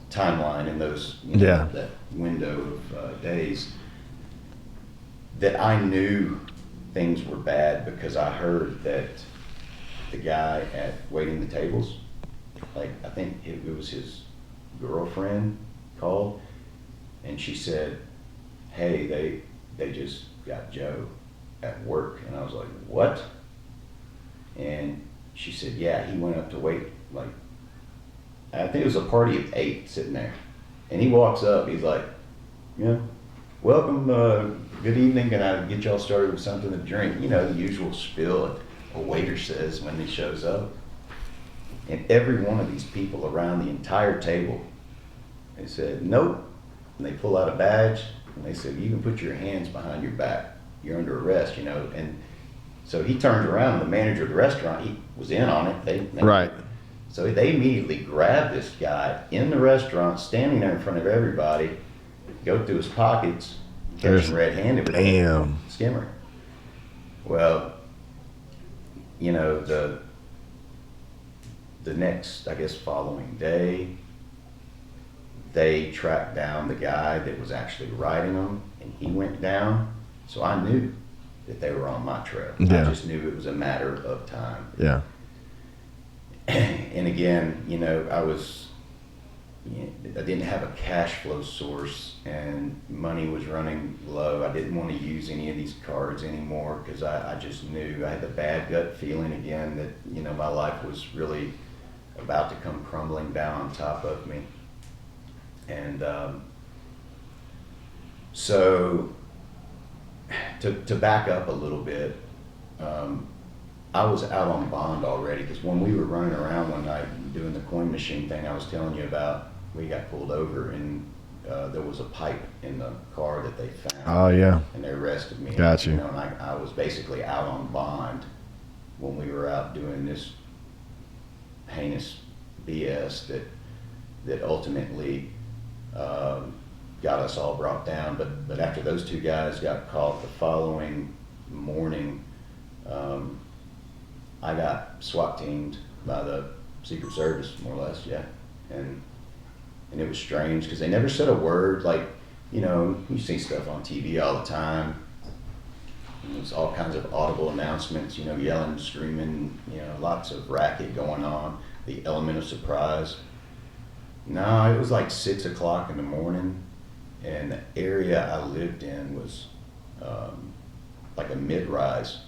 B: timeline in those, that window of days, that I knew things were bad because I heard that the guy at waiting the tables, like I think it was his girlfriend, called, and she said, hey, they just got Joe at work. And I was like, what? And she said, yeah, he went up to wait, like, I think it was a party of 8 sitting there. And he walks up, he's like, welcome, good evening, can I get y'all started with something to drink? The usual spiel a waiter says when he shows up. And every one of these people around the entire table, they said, nope. And they pull out a badge and they said, you can put your hands behind your back. You're under arrest, And so he turned around, and the manager of the restaurant, he was in on it.
A: Right.
B: So they immediately grabbed this guy in the restaurant, standing there in front of everybody, go through his pockets, catch him red-handed with a skimmer. Well, the next, I guess, following day, they tracked down the guy that was actually riding them, and he went down. So I knew that they were on my trail.
A: Yeah.
B: I just knew it was a matter of time.
A: Yeah.
B: And again, I didn't have a cash flow source, and money was running low. I didn't want to use any of these cards anymore because I just knew I had the bad gut feeling again that, my life was really about to come crumbling down on top of me. And so to back up a little bit, I was out on bond already, because when we were running around one night doing the coin machine thing I was telling you about, we got pulled over, and there was a pipe in the car that they found.
A: Oh, yeah.
B: And they arrested me.
A: Got you.
B: And I was basically out on bond when we were out doing this heinous BS that ultimately got us all brought down. But after those 2 guys got caught the following morning, I got SWAT teamed by the Secret Service, more or less, yeah. And it was strange because they never said a word. Like, you see stuff on TV all the time. And there's all kinds of audible announcements, yelling, screaming, lots of racket going on. The element of surprise. No, it was like 6 o'clock in the morning, and the area I lived in was like a mid-rise,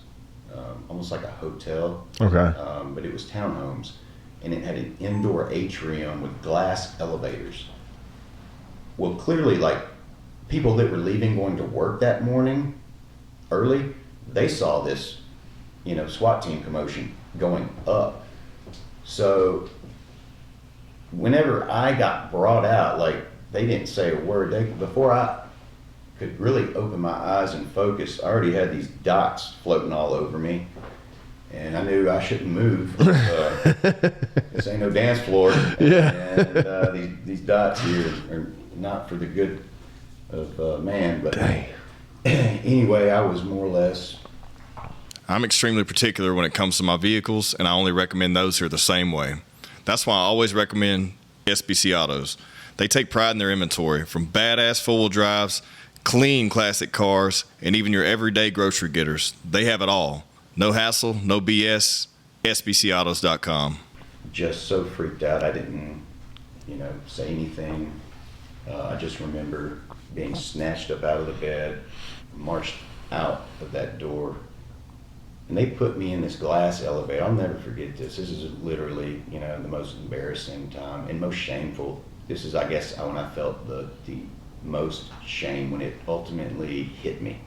B: almost like a hotel.
A: Okay.
B: But it was townhomes, and it had an indoor atrium with glass elevators. Well, clearly, like, people that were leaving going to work that morning early, they saw this, SWAT team commotion going up. So whenever I got brought out, like, they didn't say a word. Before I could really open my eyes and focus, I already had these dots floating all over me, and I knew I shouldn't move. This ain't no dance floor.
A: Yeah.
B: And these dots here are not for the good of man. But anyway, I was more or less.
C: I'm extremely particular when it comes to my vehicles, and I only recommend those who are the same way. That's why I always recommend SBC Autos. They take pride in their inventory, from badass four-wheel drives, clean classic cars, and even your everyday grocery getters. They have it all. No hassle, no BS, sbcautos.com.
B: Just so freaked out, I didn't, say anything. I just remember being snatched up out of the bed, marched out of that door, and they put me in this glass elevator. I'll never forget this. This is literally, the most embarrassing time and most shameful. This is, I guess, when I felt the most shame, when it ultimately hit me.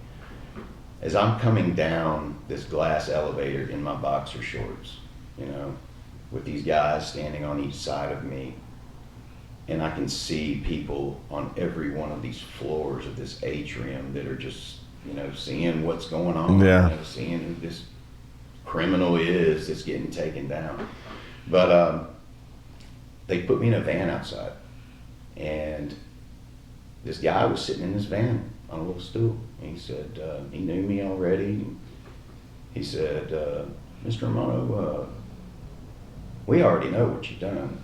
B: As I'm coming down this glass elevator in my boxer shorts, with these guys standing on each side of me, and I can see people on every one of these floors of this atrium that are just, seeing what's going on, seeing who this criminal is that's getting taken down. But they put me in a van outside, and this guy was sitting in his van on a little stool. And he said, he knew me already. He said, Mr. Romano, we already know what you've done.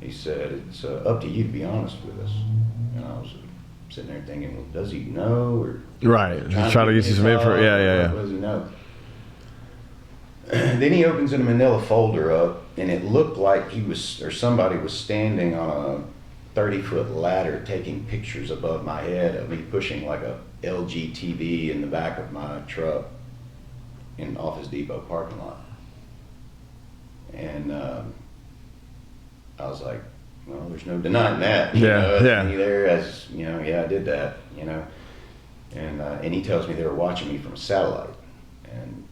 B: He said, it's up to you to be honest with us. And I was sitting there thinking, well, does he know? Or
A: Right. Just trying to get you some info. Yeah.
B: What does he know? Then he opens a manila folder up, and it looked like somebody was standing on a 30-foot ladder taking pictures above my head of me pushing like a LG TV in the back of my truck in Office Depot parking lot. And I was like, well, there's no denying that. I did that, And he tells me they were watching me from a satellite. And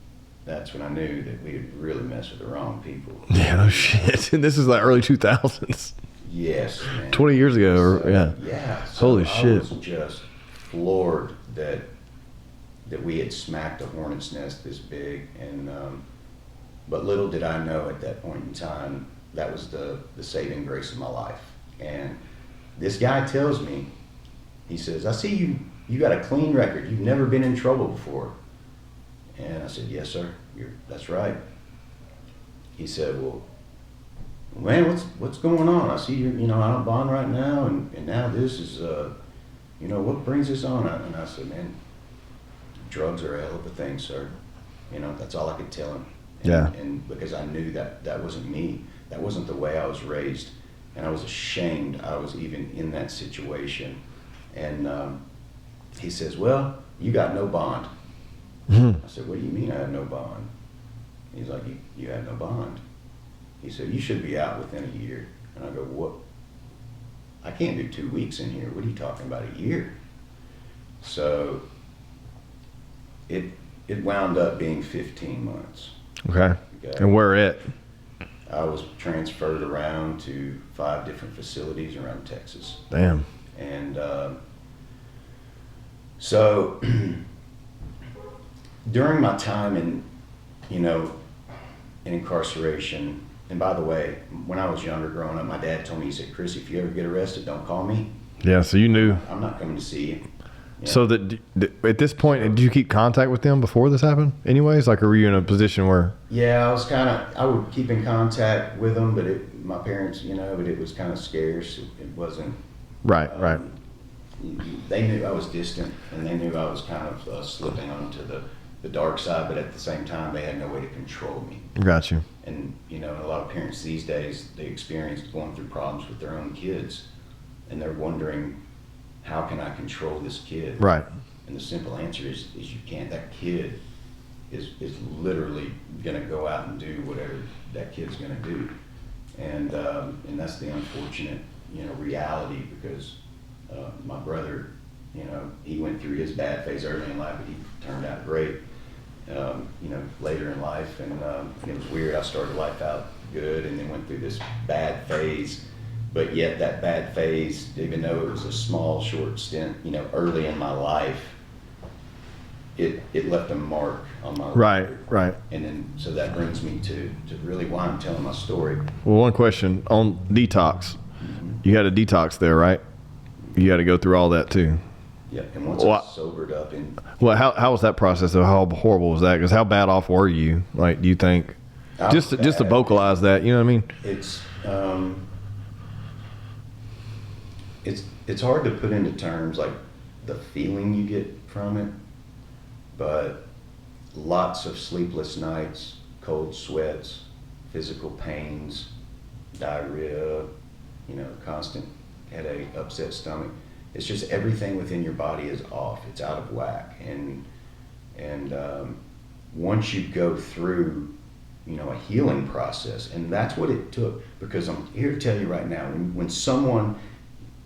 B: that's when I knew that we had really messed with the wrong people.
A: Yeah, no shit. And this is like early 2000s.
B: Yes, man.
A: 20 years ago,
B: Yeah. So
A: holy shit.
B: I was just floored that we had smacked a hornet's nest this big. And but little did I know at that point in time, that was the saving grace of my life. And this guy tells me, he says, I see you got a clean record. You've never been in trouble before. And I said, yes, sir. That's right. He said, well, man, what's going on? I see you're out of bond right now, and now this is, what brings this on? And I said, man, drugs are a hell of a thing, sir. That's all I could tell him. And because I knew that wasn't me. That wasn't the way I was raised. And I was ashamed I was even in that situation. And he says, well, you got no bond.
A: Mm-hmm.
B: I said, what do you mean I have no bond? He's like, you have no bond. He said, you should be out within a year. And I go, what? I can't do 2 weeks in here. What are you talking about, a year? So it wound up being 15 months.
A: Okay. And where at?
B: I was transferred around to 5 different facilities around Texas.
A: Damn.
B: And so during my time in incarceration, and by the way, when I was younger growing up, my dad told me, he said, Chris, if you ever get arrested, don't call me.
A: Yeah, so you knew.
B: I'm not coming to see you. Yeah.
A: So at this point, did you keep contact with them before this happened anyways? Like, were you in a position where? Yeah,
B: I would keep in contact with them, but my parents, but it was kind of scarce. It wasn't.
A: Right.
B: They knew I was distant, and they knew I was kind of slipping onto the dark side, but at the same time, they had no way to control me.
A: Got you.
B: And, a lot of parents these days, they experience going through problems with their own kids, and they're wondering, how can I control this kid?
A: Right.
B: And the simple answer is you can't. That kid is literally going to go out and do whatever that kid's going to do. And that's the unfortunate, reality, because my brother, he went through his bad phase early in life, but he turned out great, later in life. And it was weird. I started life out good and then went through this bad phase. But yet that bad phase, even though it was a small, short stint, early in my life, it left a mark on my life.
A: Right.
B: And then, so that brings me to really why I'm telling my story.
A: Well, one question on detox. Mm-hmm. You had a detox there, right? You had to go through all that too.
B: Yeah, and once I sobered up
A: Well, how was that process though? How horrible was that? Because how bad off were you? Like, do you think, just to vocalize that, you know what I mean?
B: It's hard to put into terms, like the feeling you get from it, but lots of sleepless nights, cold sweats, physical pains, diarrhea, constant headache, upset stomach. It's just everything within your body is off. It's out of whack. And once you go through, a healing process, and that's what it took, because I'm here to tell you right now, when someone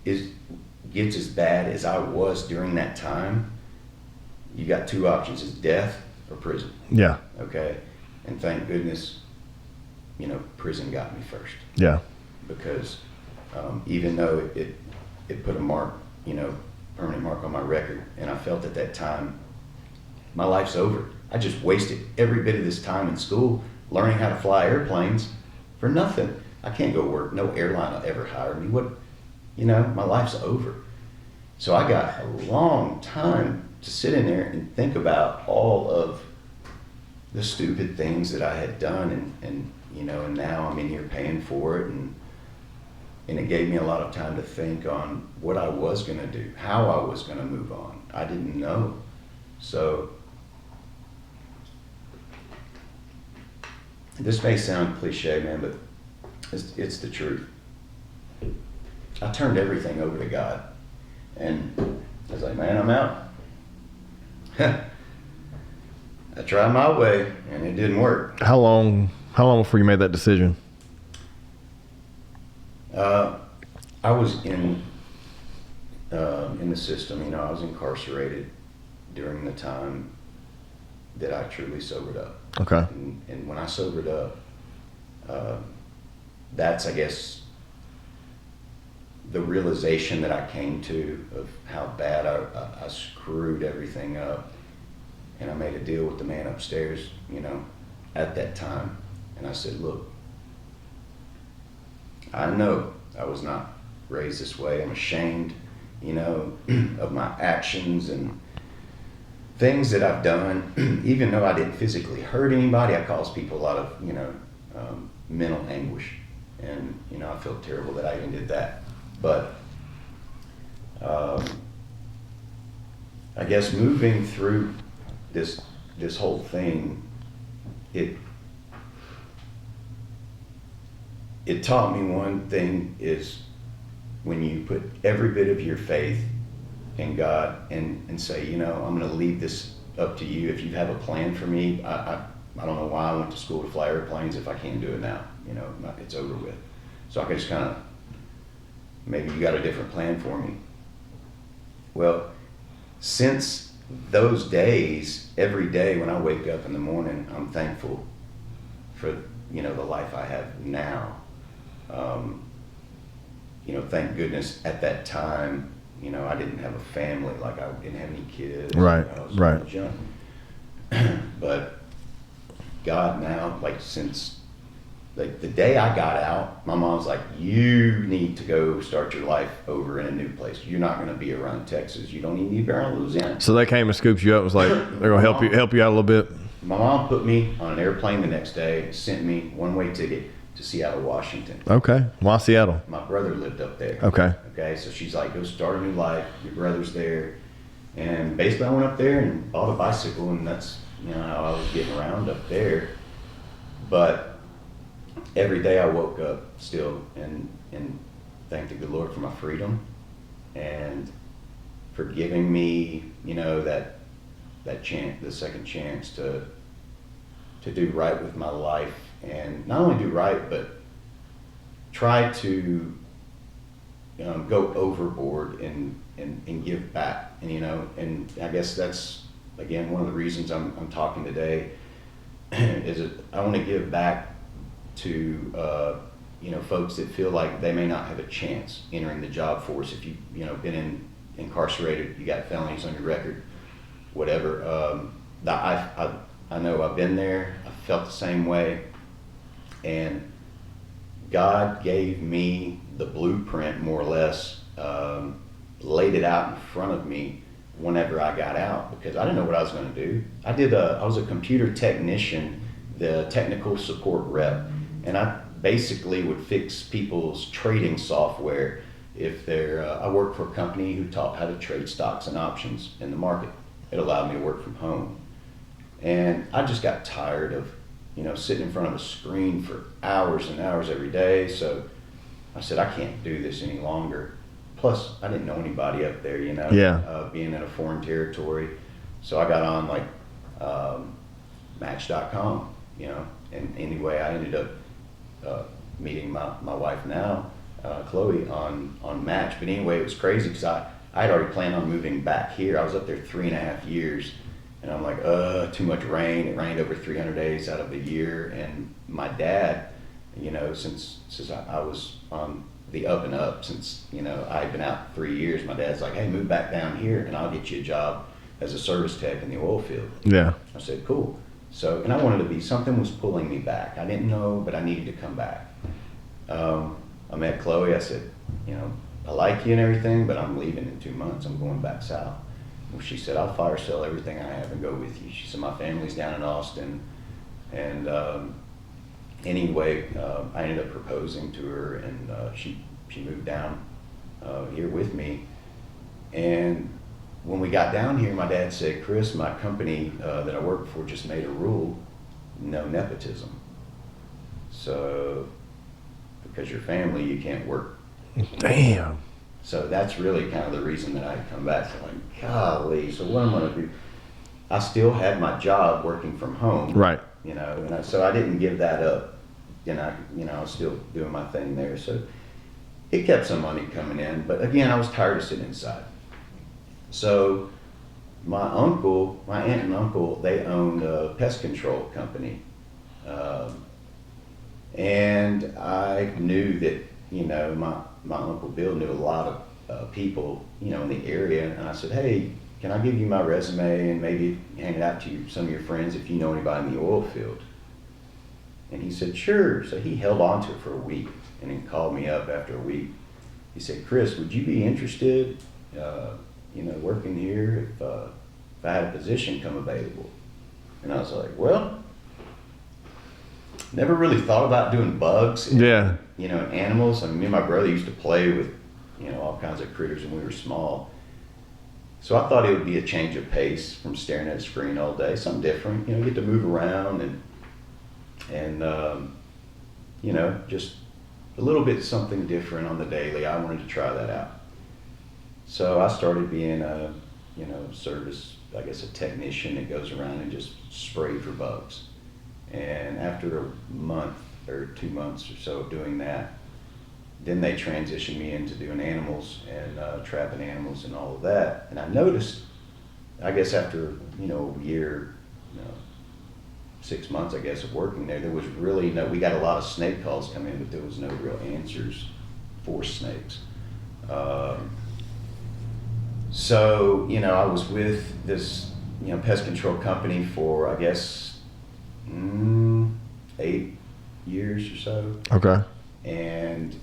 B: gets as bad as I was during that time, you got 2 options: it's death or prison.
A: Yeah.
B: Okay. And thank goodness, prison got me first.
A: Yeah.
B: Because even though it put a mark, permanent mark on my record. And I felt at that time, my life's over. I just wasted every bit of this time in school learning how to fly airplanes for nothing. I can't go work. No airline will ever hire me. My life's over. So I got a long time to sit in there and think about all of the stupid things that I had done, and now I'm in here paying for it, and it gave me a lot of time to think on what I was going to do, how I was going to move on. I didn't know. So this may sound cliche, man, but it's the truth. I turned everything over to God, and I was like, man, I'm out. I tried my way, and it didn't work.
A: How long before you made that decision?
B: I was in the system. I was incarcerated during the time that I truly sobered up.
A: Okay.
B: And when I sobered up, that's, I guess, the realization that I came to of how bad I screwed everything up. And I made a deal with the man upstairs, at that time. And I said, look, I know I was not raised this way. I'm ashamed, of my actions and things that I've done. Even though I didn't physically hurt anybody, I caused people a lot of, mental anguish. And, I feel terrible that I even did that. But I guess moving through this whole thing, it taught me one thing is when you put every bit of your faith in God and say, I'm going to leave this up to you. If you have a plan for me, I don't know why I went to school to fly airplanes if I can't do it now. It's over with. So I can just kind of, maybe you got a different plan for me. Well, since those days, every day when I wake up in the morning, I'm thankful for, the life I have now. Thank goodness at that time, I didn't have a family, like I didn't have any kids.
A: Right,
B: I was
A: right.
B: young. But God now, since the day I got out, my mom's like, you need to go start your life over in a new place. You're not going to be around Texas. You don't even need to be around Louisiana.
A: So they came and scooped you up. Was like, they're gonna help you out a little bit.
B: My mom put me on an airplane the next day, sent me one-way ticket to Seattle, Washington.
A: Okay. Why Seattle?
B: My brother lived up there.
A: Okay.
B: Okay, so she's like, go start a new life. Your brother's there. And basically I went up there and bought a bicycle, and that's how I was getting around up there. But every day I woke up still and thanked the good Lord for my freedom and for giving me, that chance, the second chance to do right with my life, and not only do right, but try to go overboard and give back. And I guess that's again one of the reasons I'm talking today is that I want to give back to folks that feel like they may not have a chance entering the job force. If you've been incarcerated, you got felonies on your record, whatever. I know I've been there. I felt the same way, and God gave me the blueprint, more or less, laid it out in front of me whenever I got out, because I didn't know what I was going to do. I was a computer technician, the technical support rep, and I basically would fix people's trading software. If I worked for a company who taught how to trade stocks and options in the market. It allowed me to work from home. And I just got tired of, sitting in front of a screen for hours and hours every day. So I said, I can't do this any longer. Plus, I didn't know anybody up there, being in a foreign territory. So I got on Match.com, and anyway, I ended up meeting my wife now, Chloe, on Match. But anyway, it was crazy because I had already planned on moving back here. I was up there 3.5 years, and I'm like, too much rain. It rained over 300 days out of the year. And my dad, since I was on the up and up since, I had been out 3 years. My dad's like, hey, move back down here and I'll get you a job as a service tech in the oil field.
A: Yeah.
B: I said, cool. So, and I wanted to be, something was pulling me back. I didn't know, but I needed to come back. I met Chloe. I said, I like you and everything, but I'm leaving in 2 months. I'm going back south. Well, she said, I'll fire sale everything I have and go with you. She said, my family's down in Austin. And anyway, I ended up proposing to her, and she moved down here with me. And when we got down here, my dad said, Chris, my company that I work for just made a rule, no nepotism. So, because you're family, you can't work.
A: Damn.
B: So that's really kind of the reason that I come back. So I'm like, golly, so what am I going to do? I still had my job working from home.
A: Right.
B: So I didn't give that up. I was still doing my thing there. So it kept some money coming in. But again, I was tired of sitting inside. So my aunt and uncle, they owned a pest control company. And I knew that, my Uncle Bill knew a lot of people, in the area. And I said, hey, can I give you my resume and maybe hand it out to some of your friends if you know anybody in the oil field? And he said, sure. So he held on to it for a week and then called me up after a week. He said, Chris, would you be interested, working here if I had a position come available? And I was like, well, never really thought about doing bugs.
A: Yeah.
B: And animals. I mean, me and my brother used to play with, all kinds of critters when we were small. So I thought it would be a change of pace from staring at a screen all day, something different. Get to move around and just a little bit something different on the daily. I wanted to try that out. So I started being a, service, I guess, a technician that goes around and just spray for bugs. And after a month or 2 months or so of doing that, then they transitioned me into doing animals and trapping animals and all of that. And I noticed, I guess after, a year, 6 months, I guess, of working there, there was really we got a lot of snake calls come in, but there was no real answers for snakes. So, I was with this, pest control company for, I guess, 8 years or so.
A: Okay.
B: And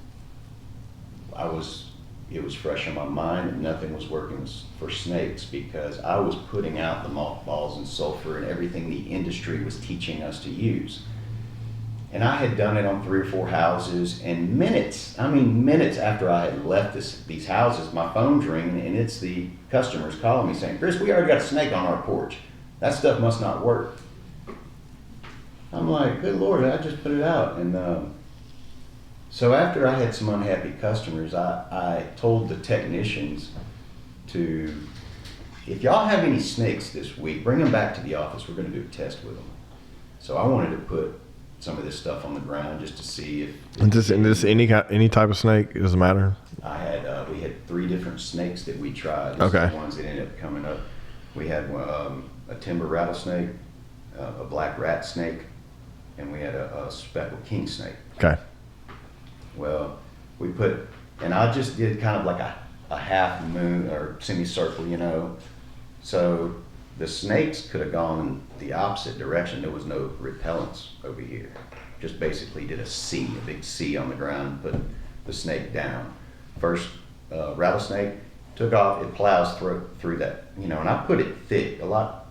B: it was fresh on my mind and nothing was working for snakes because I was putting out the mothballs and sulfur and everything the industry was teaching us to use. And I had done it on 3 or 4 houses, and minutes after I had left these houses, my phone's ringing and it's the customers calling me saying, Chris, we already got a snake on our porch. That stuff must not work. I'm like, good Lord, I just put it out. And so after I had some unhappy customers, I told the technicians if y'all have any snakes this week, bring them back to the office. We're going to do a test with them. So I wanted to put some of this stuff on the ground just to see if.
A: And this any type of snake? It doesn't matter.
B: We had 3 different snakes that we tried.
A: Okay.
B: The ones that ended up coming up. We had a timber rattlesnake, a black rat snake, and we had a speckled king snake.
A: Okay.
B: Well, and I just did kind of like a half moon or semicircle, So the snakes could have gone the opposite direction. There was no repellents over here. Just basically did a big C on the ground, put the snake down. First rattlesnake took off, it plows through that, and I put it thick, a lot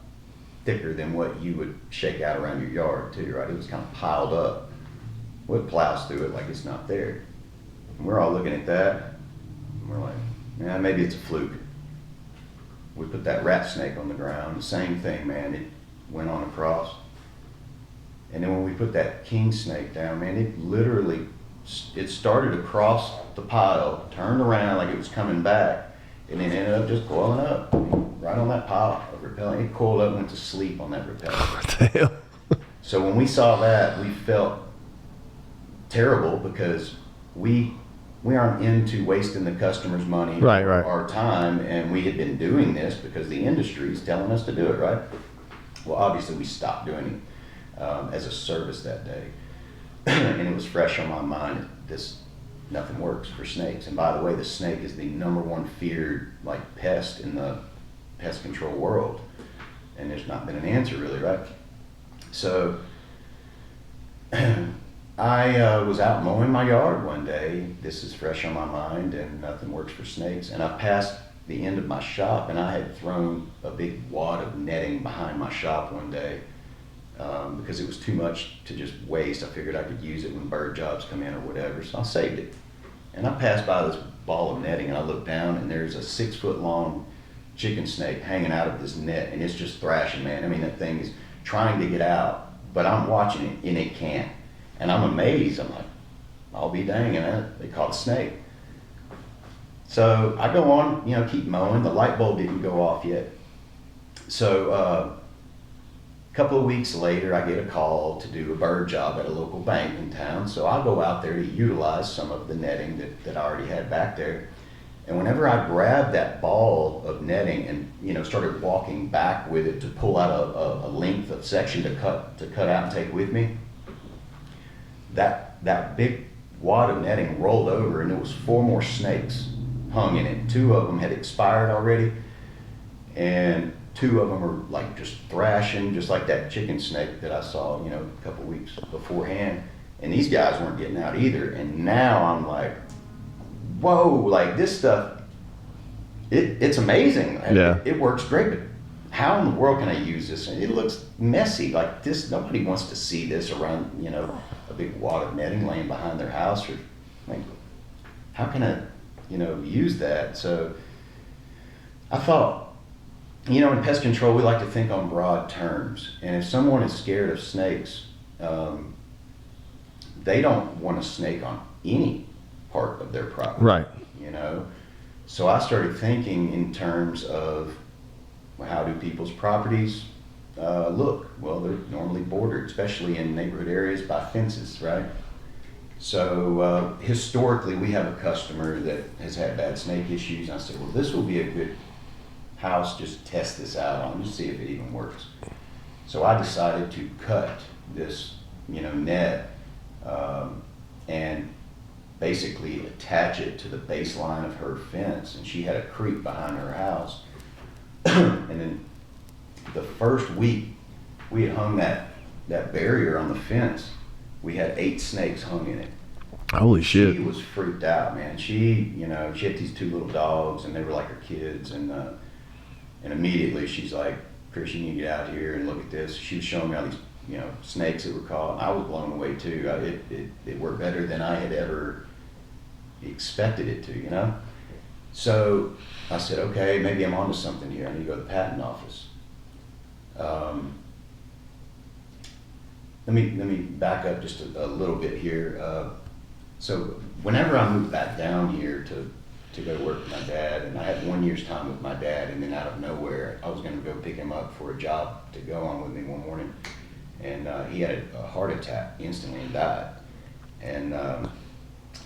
B: thicker than what you would shake out around your yard too, right? It was kind of piled up. Well, it plows through it like it's not there. And we're all looking at that, and we're like, yeah, maybe it's a fluke. We put that rat snake on the ground, the same thing, man, it went on across. And then when we put that king snake down, man, it started across the pile, turned around like it was coming back, and then ended up just coiling up right on that pile of repellent. It coiled up and went to sleep on that repellent.
A: What the hell?
B: So when we saw that, we felt terrible because we aren't into wasting the customer's money
A: Right.
B: or our time, and we had been doing this because the industry is telling us to do it, right? Well, obviously we stopped doing it as a service that day, and it was fresh on my mind. This nothing works for snakes. And by the way, the snake is the number one feared like pest in the pest control world. And there's not been an answer really, right? So I was out mowing my yard one day. This is fresh on my mind, and nothing works for snakes. And I passed the end of my shop, and I had thrown a big wad of netting behind my shop one day because it was too much to just waste. I figured I could use it when bird jobs come in or whatever, so I saved it. And I passed by this ball of netting, and I looked down, and there's a 6-foot long chicken snake hanging out of this net, and it's just thrashing, man. I mean, that thing is trying to get out, but I'm watching it, and it can't. And I'm amazed. I'm like, I'll be dang, and they caught a snake. So I go on, keep mowing. The light bulb didn't go off yet. So a couple of weeks later, I get a call to do a bird job at a local bank in town. So I'll go out there to utilize some of the netting that I already had back there. And whenever I grabbed that ball of netting and started walking back with it to pull out a length of section to cut out and take with me, that big wad of netting rolled over, and there was 4 more snakes hung in it. 2 of them had expired already, and 2 of them were like just thrashing, just like that chicken snake that I saw, a couple weeks beforehand. And these guys weren't getting out either. And now I'm like, whoa, like this stuff, it's amazing.
A: Yeah.
B: It works great, but how in the world can I use this? And it looks messy like this. Nobody wants to see this around, a big wad of netting laying behind their house. Or like, how can I, use that? So I thought, in pest control, we like to think on broad terms. And if someone is scared of snakes, they don't want a snake on any part of their property.
A: Right.
B: So I started thinking in terms of, well, how do people's properties look? Well, they're normally bordered, especially in neighborhood areas, by fences, right? So historically, we have a customer that has had bad snake issues. I said, well, this will be a good house, just test this out on, just see if it even works. So I decided to cut this, net and basically attach it to the baseline of her fence. And she had a creek behind her house. And then the first week we had hung that barrier on the fence, we had 8 snakes hung in it.
A: Holy shit.
B: She was freaked out, man. She had these 2 little dogs, and they were like her kids. And immediately she's like, Chris, you need to get out here and look at this. She was showing me all these, snakes that were caught. I was blown away too. It worked better than I had ever expected it to, So I said, okay, maybe I'm onto something here. I need to go to the patent office. Let me back up just a little bit here. So whenever I moved back down here to go to work with my dad, and I had 1 year's time with my dad, and then out of nowhere, I was going to go pick him up for a job to go on with me one morning, and he had a heart attack instantly and died. And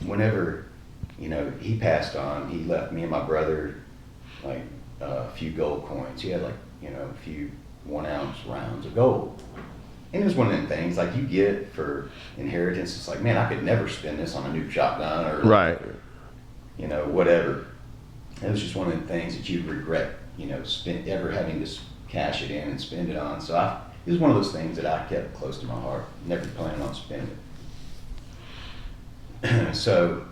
B: whenever he passed on, he left me and my brother like a few gold coins. He had like a few 1-ounce rounds of gold. And it was one of them things like you get for inheritance. It's like, man, I could never spend this on a new shotgun or
A: Right.
B: Whatever. It was just one of them things that you'd regret, ever having to cash it in and spend it on. So it was one of those things that I kept close to my heart, never planning on spending it. So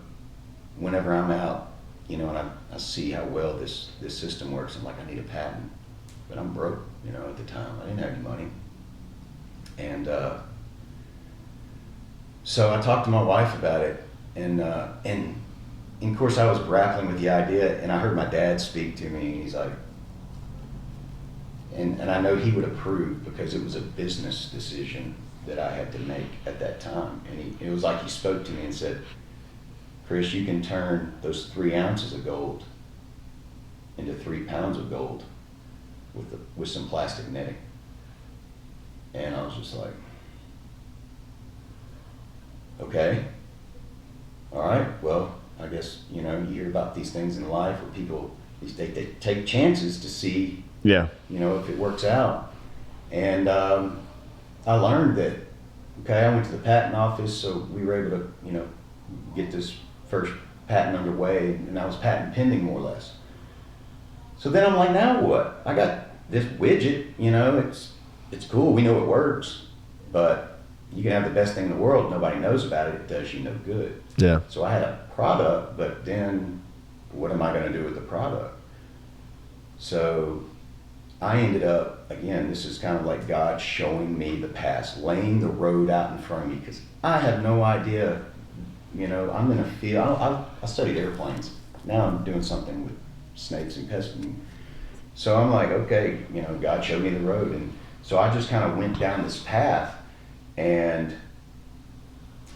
B: whenever I'm out, and I see how well this system works, I'm like, I need a patent. But I'm broke, at the time. I didn't have any money. And so I talked to my wife about it, and of course I was grappling with the idea, and I heard my dad speak to me, and he's like, and I know he would approve because it was a business decision that I had to make at that time. And it was like he spoke to me and said, Chris, you can turn those 3 ounces of gold into 3 pounds of gold with some plastic netting. And I was just like, okay, all right, well, I guess, you hear about these things in life where people, they take chances to see, if it works out. And I learned that, okay, I went to the patent office, so we were able to, get this first patent underway, and I was patent pending more or less. So then I'm like, now what? I got this widget, you know, it's cool, we know it works, but you can have the best thing in the world, nobody knows about it, it does you no good.
A: Yeah.
B: So I had a product, but then what am I going to do with the product? So I ended up, again, this is kind of like God showing me the past, laying the road out in front of me, because I have no idea, you know, I'm in a field, I studied airplanes. Now I'm doing something with snakes and pests. So I'm like, okay, you know, God showed me the road. And so I just kind of went down this path, and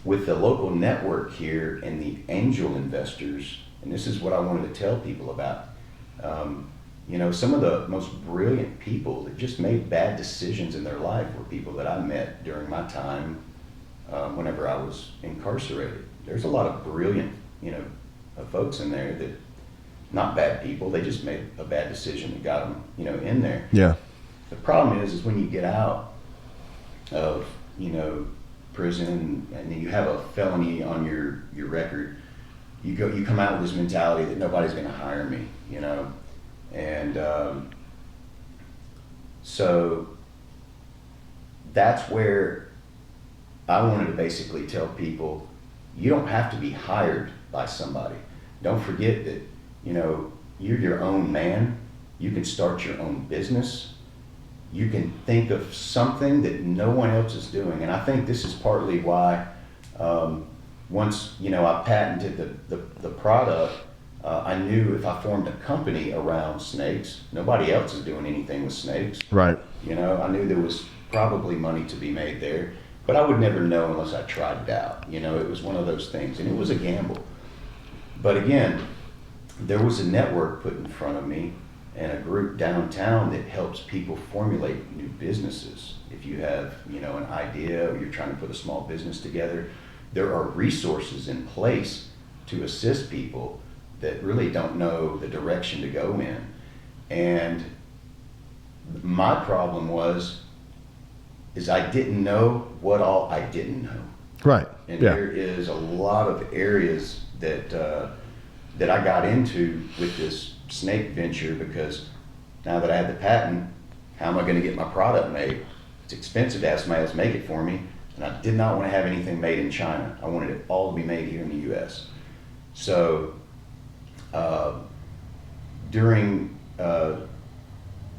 B: with the local network here and the angel investors, and this is what I wanted to tell people about, you know, some of the most brilliant people that just made bad decisions in their life were people that I met during my time whenever I was incarcerated. There's a lot of brilliant, you know, folks in there that, not bad people, they just made a bad decision that got them, you know, in there.
A: Yeah.
B: The problem is when you get out of, you know, prison and then you have a felony on your record, you come out with this mentality that nobody's going to hire me, you know, and so that's where I wanted to basically tell people, you don't have to be hired by somebody. Don't forget that, you know, you're your own man. You can start your own business. You can think of something that no one else is doing. And I think this is partly why once, you know, I patented the product, I knew if I formed a company around snakes, nobody else is doing anything with snakes.
A: Right.
B: You know, I knew there was probably money to be made there, but I would never know unless I tried it out. You know, it was one of those things, and it was a gamble. But again, there was a network put in front of me and a group downtown that helps people formulate new businesses. If you have, you know, an idea or you're trying to put a small business together, there are resources in place to assist people that really don't know the direction to go in. And my problem is I didn't know what all I didn't know.
A: Right.
B: And
A: yeah.
B: there is a lot of areas that that I got into with this snake venture, because now that I had the patent, how am I going to get my product made? It's expensive to have somebody else make it for me, and I did not want to have anything made in China. I wanted it all to be made here in the U.S. So during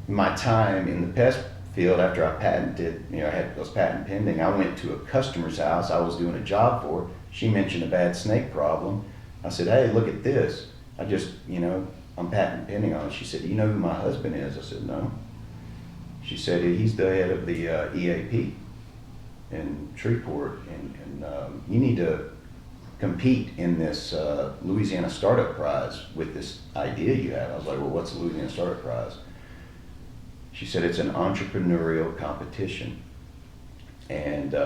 B: my time in the pest field, after I patented, you know, I had those patent pending, I went to a customer's house I was doing a job for. She mentioned a bad snake problem. I said, hey, look at this. I just, you know, I'm patent pending on it. She said, do you know who my husband is? I said, no. She said, he's the head of the EAP in Shreveport, and you need to compete in this Louisiana Startup Prize with this idea you have. I was like, well, what's the Louisiana Startup Prize? She said, it's an entrepreneurial competition. And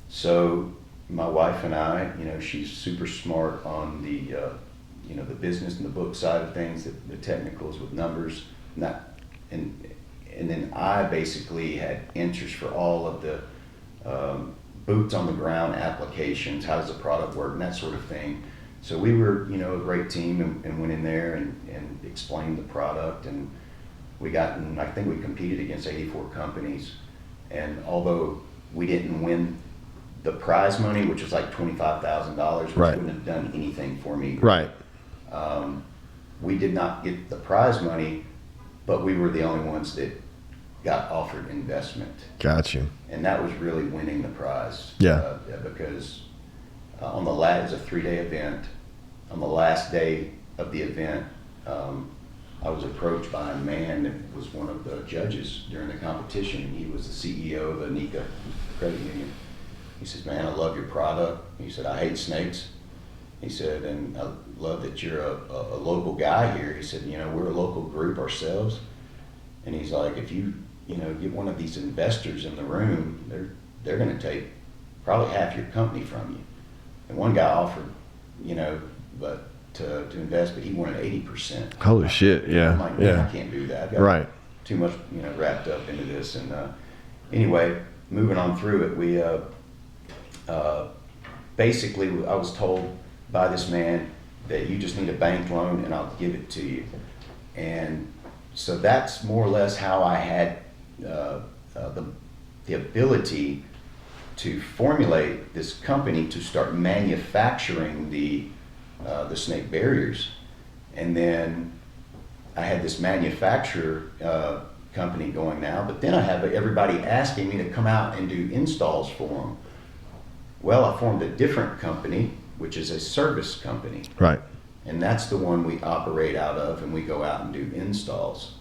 B: so my wife and I, you know, she's super smart on the, you know, the business and the book side of things, the technicals with numbers, and then I basically had interest for all of the boots on the ground applications, how does the product work, and that sort of thing. So we were, you know, a great team, and went in there and explained the product, and we got, and I think we competed against 84 companies, and although we didn't win the prize money, which was like $25,000, which
A: Right.
B: wouldn't have done anything for me.
A: Right.
B: We did not get the prize money, but we were the only ones that got offered investment.
A: Got you.
B: And that was really winning the prize.
A: Yeah.
B: Because on the last, it was a 3-day event. On the last day of the event, I was approached by a man that was one of the judges during the competition. He was the CEO of a NICA credit union. He says, man, I love your product. He said, I hate snakes. He said, and I love that you're a local guy here. He said, you know, we're a local group ourselves. And he's like, if you know, get one of these investors in the room, they're going to take probably half your company from you. And one guy offered, you know, but to invest, but he wanted 80%.
A: Holy shit! Yeah.
B: I'm like, man,
A: yeah.
B: I can't do that. I've got
A: Right.
B: too much, you know, wrapped up into this. And anyway, moving on through it, we basically, I was told by this man that you just need a bank loan and I'll give it to you. And so that's more or less how I had the ability to formulate this company to start manufacturing the snake barriers. And then I had this manufacturer company going now, but then I have everybody asking me to come out and do installs for them. Well, I formed a different company, which is a service company.
A: Right.
B: And that's the one we operate out of, and we go out and do installs.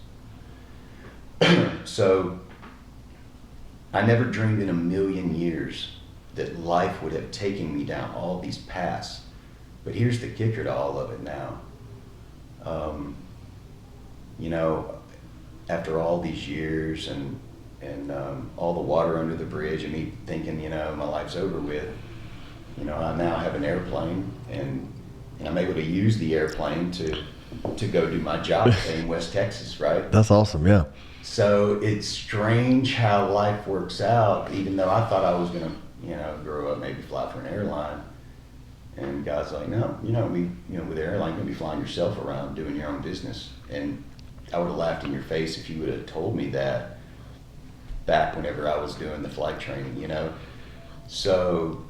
B: So I never dreamed in a million years that life would have taken me down all these paths. But here's the kicker to all of it now. You know, after all these years and all the water under the bridge and me thinking, you know, my life's over with, you know, I now have an airplane and I'm able to use the airplane to go do my job in West Texas, right?
A: That's awesome, yeah.
B: So it's strange how life works out, even though I thought I was going to, you know, grow up, maybe fly for an airline. And God's like, no, with the airline, you're going to be flying yourself around, doing your own business. And I would have laughed in your face if you would have told me that back whenever I was doing the flight training, you know. So,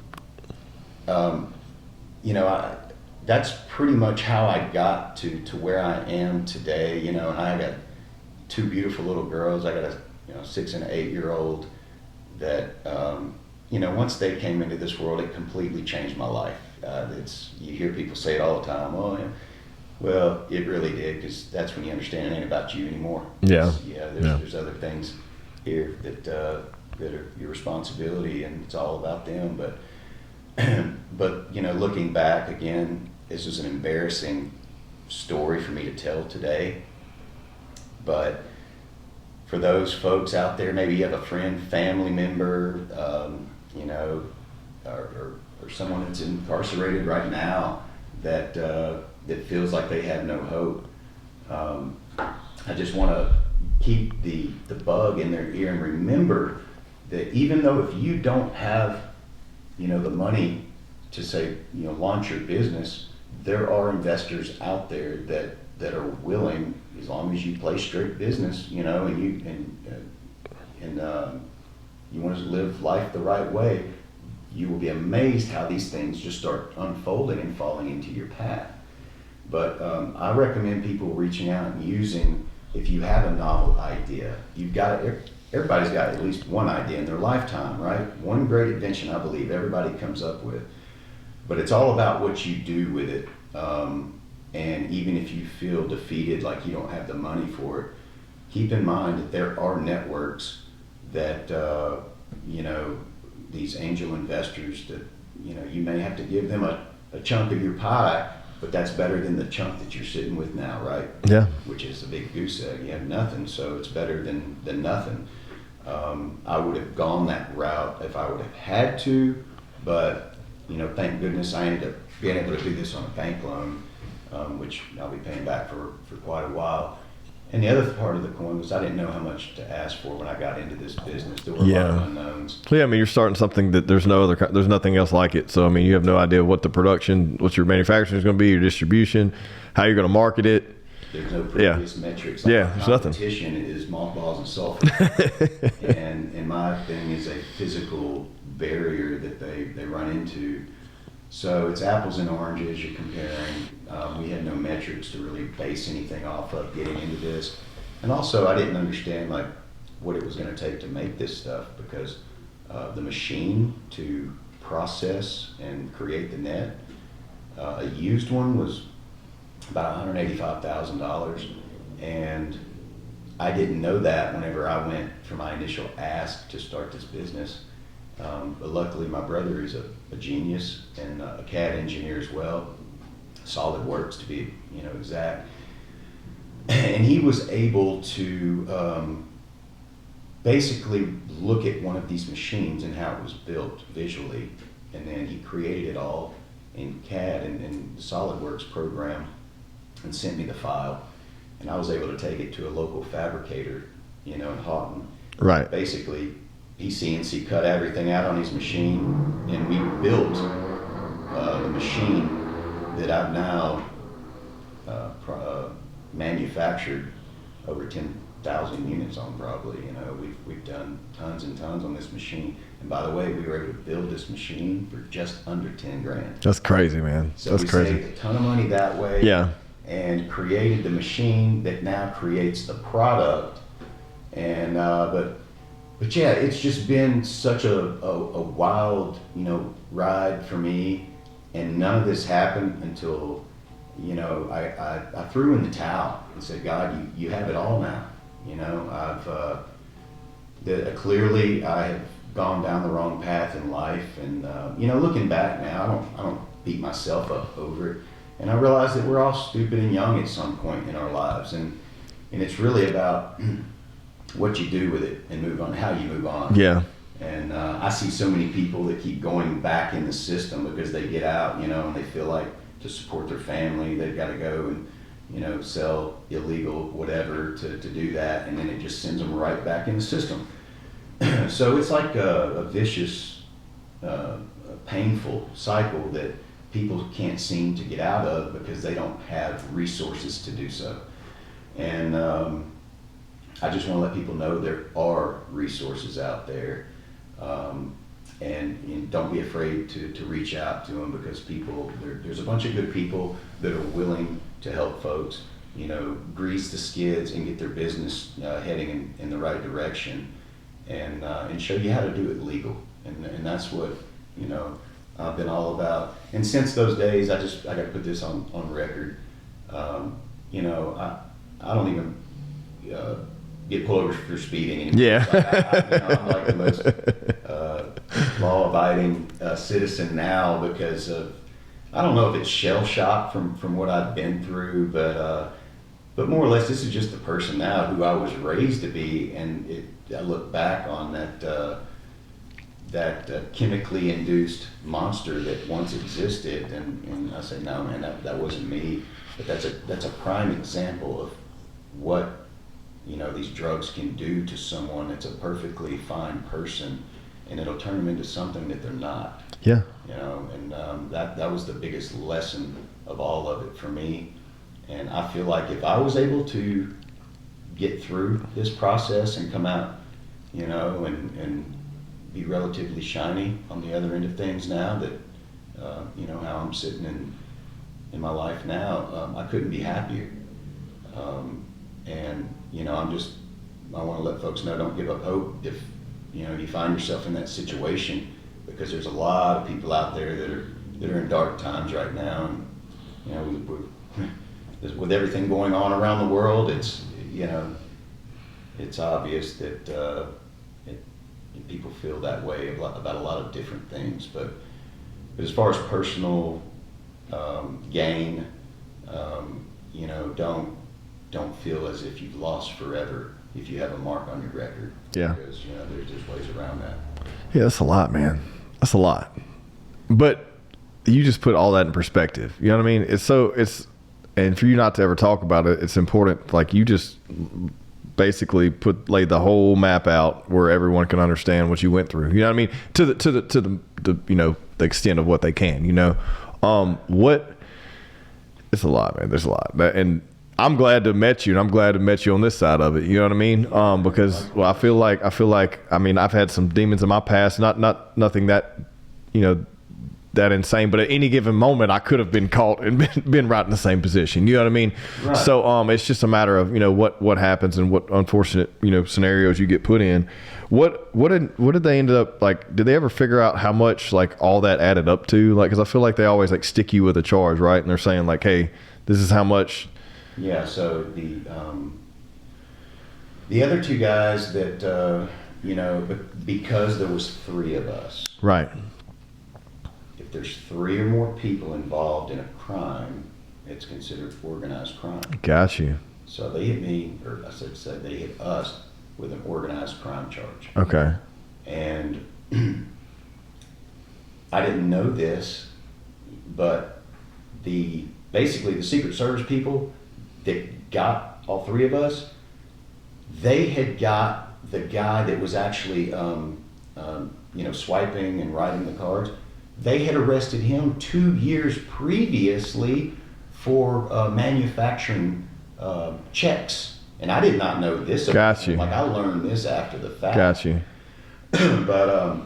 B: that's pretty much how I got to where I am today, you know. And I got two beautiful little girls. I got a 6 and an 8-year-old that, once they came into this world, it completely changed my life. You hear people say it all the time. Oh, yeah. Well, it really did, because that's when you understand it ain't about you anymore.
A: Yeah.
B: There's other things here that are your responsibility, and it's all about them. But looking back again, this is an embarrassing story for me to tell today. But for those folks out there, maybe you have a friend, family member, or someone that's incarcerated right now that feels like they have no hope. I just want to keep the bug in their ear and remember that even though if you don't have, the money to say, launch your business, there are investors out there that are willing, as long as you play straight business, and you want to live life the right way, you will be amazed how these things just start unfolding and falling into your path. But I recommend people reaching out and using, if you have a novel idea, everybody's got at least one idea in their lifetime, right? One great invention, I believe, everybody comes up with. But it's all about what you do with it. And even if you feel defeated, like you don't have the money for it, keep in mind that there are networks that, these angel investors that, you may have to give them a chunk of your pie, but that's better than the chunk that you're sitting with now, right?
A: Yeah.
B: Which is a big goose egg. You have nothing, so it's better than nothing. I would have gone that route if I would have had to, but, thank goodness I ended up being able to do this on a bank loan, which I'll be paying back for quite a while. And the other part of the coin was I didn't know how much to ask for when I got into this business. There were a lot of unknowns.
A: So, yeah, you're starting something that there's nothing else like it. So, you have no idea what what your manufacturing is going to be, your distribution, how you're going to market it.
B: There's no previous metrics.
A: There's nothing.
B: Competition is mothballs and sulfur. and my thing is a physical barrier that they run into. So it's apples and oranges you're comparing. We had no metrics to really base anything off of getting into this. And also I didn't understand what it was going to take to make this stuff, because the machine to process and create the net, a used one was about $185,000. And I didn't know that whenever I went for my initial ask to start this business. But luckily my brother is a genius and a CAD engineer as well, SolidWorks to be exact, and he was able to basically look at one of these machines and how it was built visually, and then he created it all in CAD and the SolidWorks program and sent me the file, and I was able to take it to a local fabricator in Houghton.
A: Right.
B: Basically he CNC cut everything out on his machine, and we built the machine that I've now manufactured over 10,000 units on, probably. You know, we've done tons and tons on this machine. And by the way, we were able to build this machine for just under 10 grand.
A: That's crazy, man.
B: So
A: That's
B: we
A: crazy.
B: saved a ton of money that way.
A: Yeah.
B: And created the machine that now creates the product. And but yeah, it's just been such a wild, you know, ride for me. And none of this happened until, you know, I threw in the towel and said, God, you have it all now. You know, clearly I have gone down the wrong path in life. And, you know, looking back now, I don't beat myself up over it. And I realize that we're all stupid and young at some point in our lives. And it's really about what you do with it and move on, how you move on.
A: Yeah.
B: And I see so many people that keep going back in the system because they get out, you know, and they feel like to support their family, they've got to go and, you know, sell illegal whatever to do that. And then it just sends them right back in the system. So it's like a vicious, painful cycle that people can't seem to get out of because they don't have resources to do so. And I just want to let people know there are resources out there. And don't be afraid to reach out to them, because there's a bunch of good people that are willing to help folks, you know, grease the skids and get their business heading in the right direction, and show you how to do it legal. And that's what, you know, I've been all about. And since those days, I got to put this on record. You know, I don't even get pulled over for speeding anymore.
A: Yeah.
B: You know, I'm like the most law-abiding citizen now because of, I don't know if it's shell shock from what I've been through, but more or less this is just the person now who I was raised to be. And I look back on that chemically induced monster that once existed, and I say, no, man, that wasn't me. But that's a prime example of what, you know, these drugs can do to someone that's a perfectly fine person, and it'll turn them into something that they're not.
A: Yeah.
B: You know, and that was the biggest lesson of all of it for me. And I feel like if I was able to get through this process and come out, you know, and be relatively shiny on the other end of things now, that you know, how I'm sitting in my life now, I couldn't be happier. And you know, I want to let folks know, don't give up hope if, you know, you find yourself in that situation, because there's a lot of people out there that are in dark times right now. And you know, with everything going on around the world, it's, you know, it's obvious that people feel that way about a lot of different things. But as far as personal gain, you know, don't feel as if you've lost forever if you have a mark on your record.
A: Yeah.
B: Because, you know, there's ways around that.
A: Yeah, that's a lot, man. That's a lot. But you just put all that in perspective. You know what I mean? And for you not to ever talk about it, it's important. Like, you just basically laid the whole map out where everyone can understand what you went through. You know what I mean? To the you know, the extent of what they can. You know, it's a lot, man. There's a lot, and I'm glad to have met you, and I'm glad to have met you on this side of it. You know what I mean? Because, well, I feel like I mean, I've had some demons in my past, nothing that, you know, that insane, but at any given moment I could have been caught and been right in the same position. You know what I mean? Right. So it's just a matter of, you know, what happens and what unfortunate, you know, scenarios you get put in. What did they end up, like, did they ever figure out how much, like, all that added up to? Like, because I feel like they always, like, stick you with a charge, right? And they're saying, like, hey, this is how much.
B: Yeah, so the other two guys that, you know, because there was three of us.
A: Right.
B: If there's three or more people involved in a crime, it's considered organized crime.
A: Got you.
B: So they hit me, or I should say they hit us with an organized crime charge.
A: Okay.
B: And I didn't know this, but basically the Secret Service people that got all three of us, they had got the guy that was actually, you know, swiping and writing the cards. they had arrested him 2 years previously for manufacturing checks. And I did not know this.
A: Got you.
B: Like, I learned this after the fact.
A: Got you.
B: But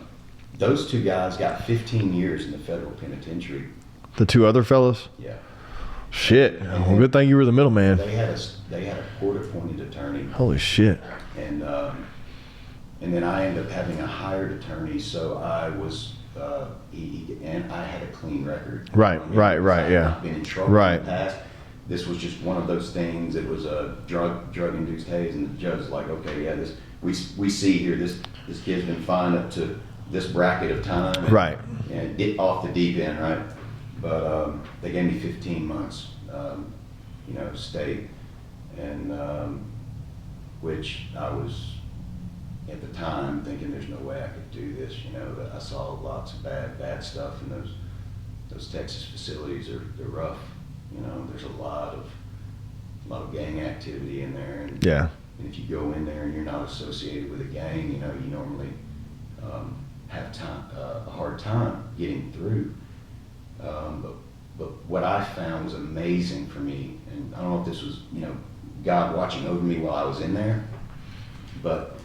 B: those two guys got 15 years in the federal penitentiary.
A: The two other fellas?
B: Yeah.
A: Shit. Well, good thing you were the middleman.
B: They had a court-appointed attorney.
A: Holy shit.
B: And then I ended up having a hired attorney, so I was and I had a clean record.
A: Right,
B: I had
A: yeah.
B: not been in trouble
A: Right.
B: in the past. This was just one of those things. It was a drug-induced haze, and the judge was like, okay, yeah, this we see here this kid's been fined up to this bracket of time.
A: Right.
B: And get off the deep end, right? But they gave me 15 months, state, and which I was at the time thinking there's no way I could do this. That I saw lots of bad stuff in those Texas facilities. They're rough. There's a lot of gang activity in there, and
A: Yeah.
B: if you go in there and you're not associated with a gang, you normally have a hard time getting through. But what I found was amazing for me, and I don't know if this was, God watching over me while I was in there, but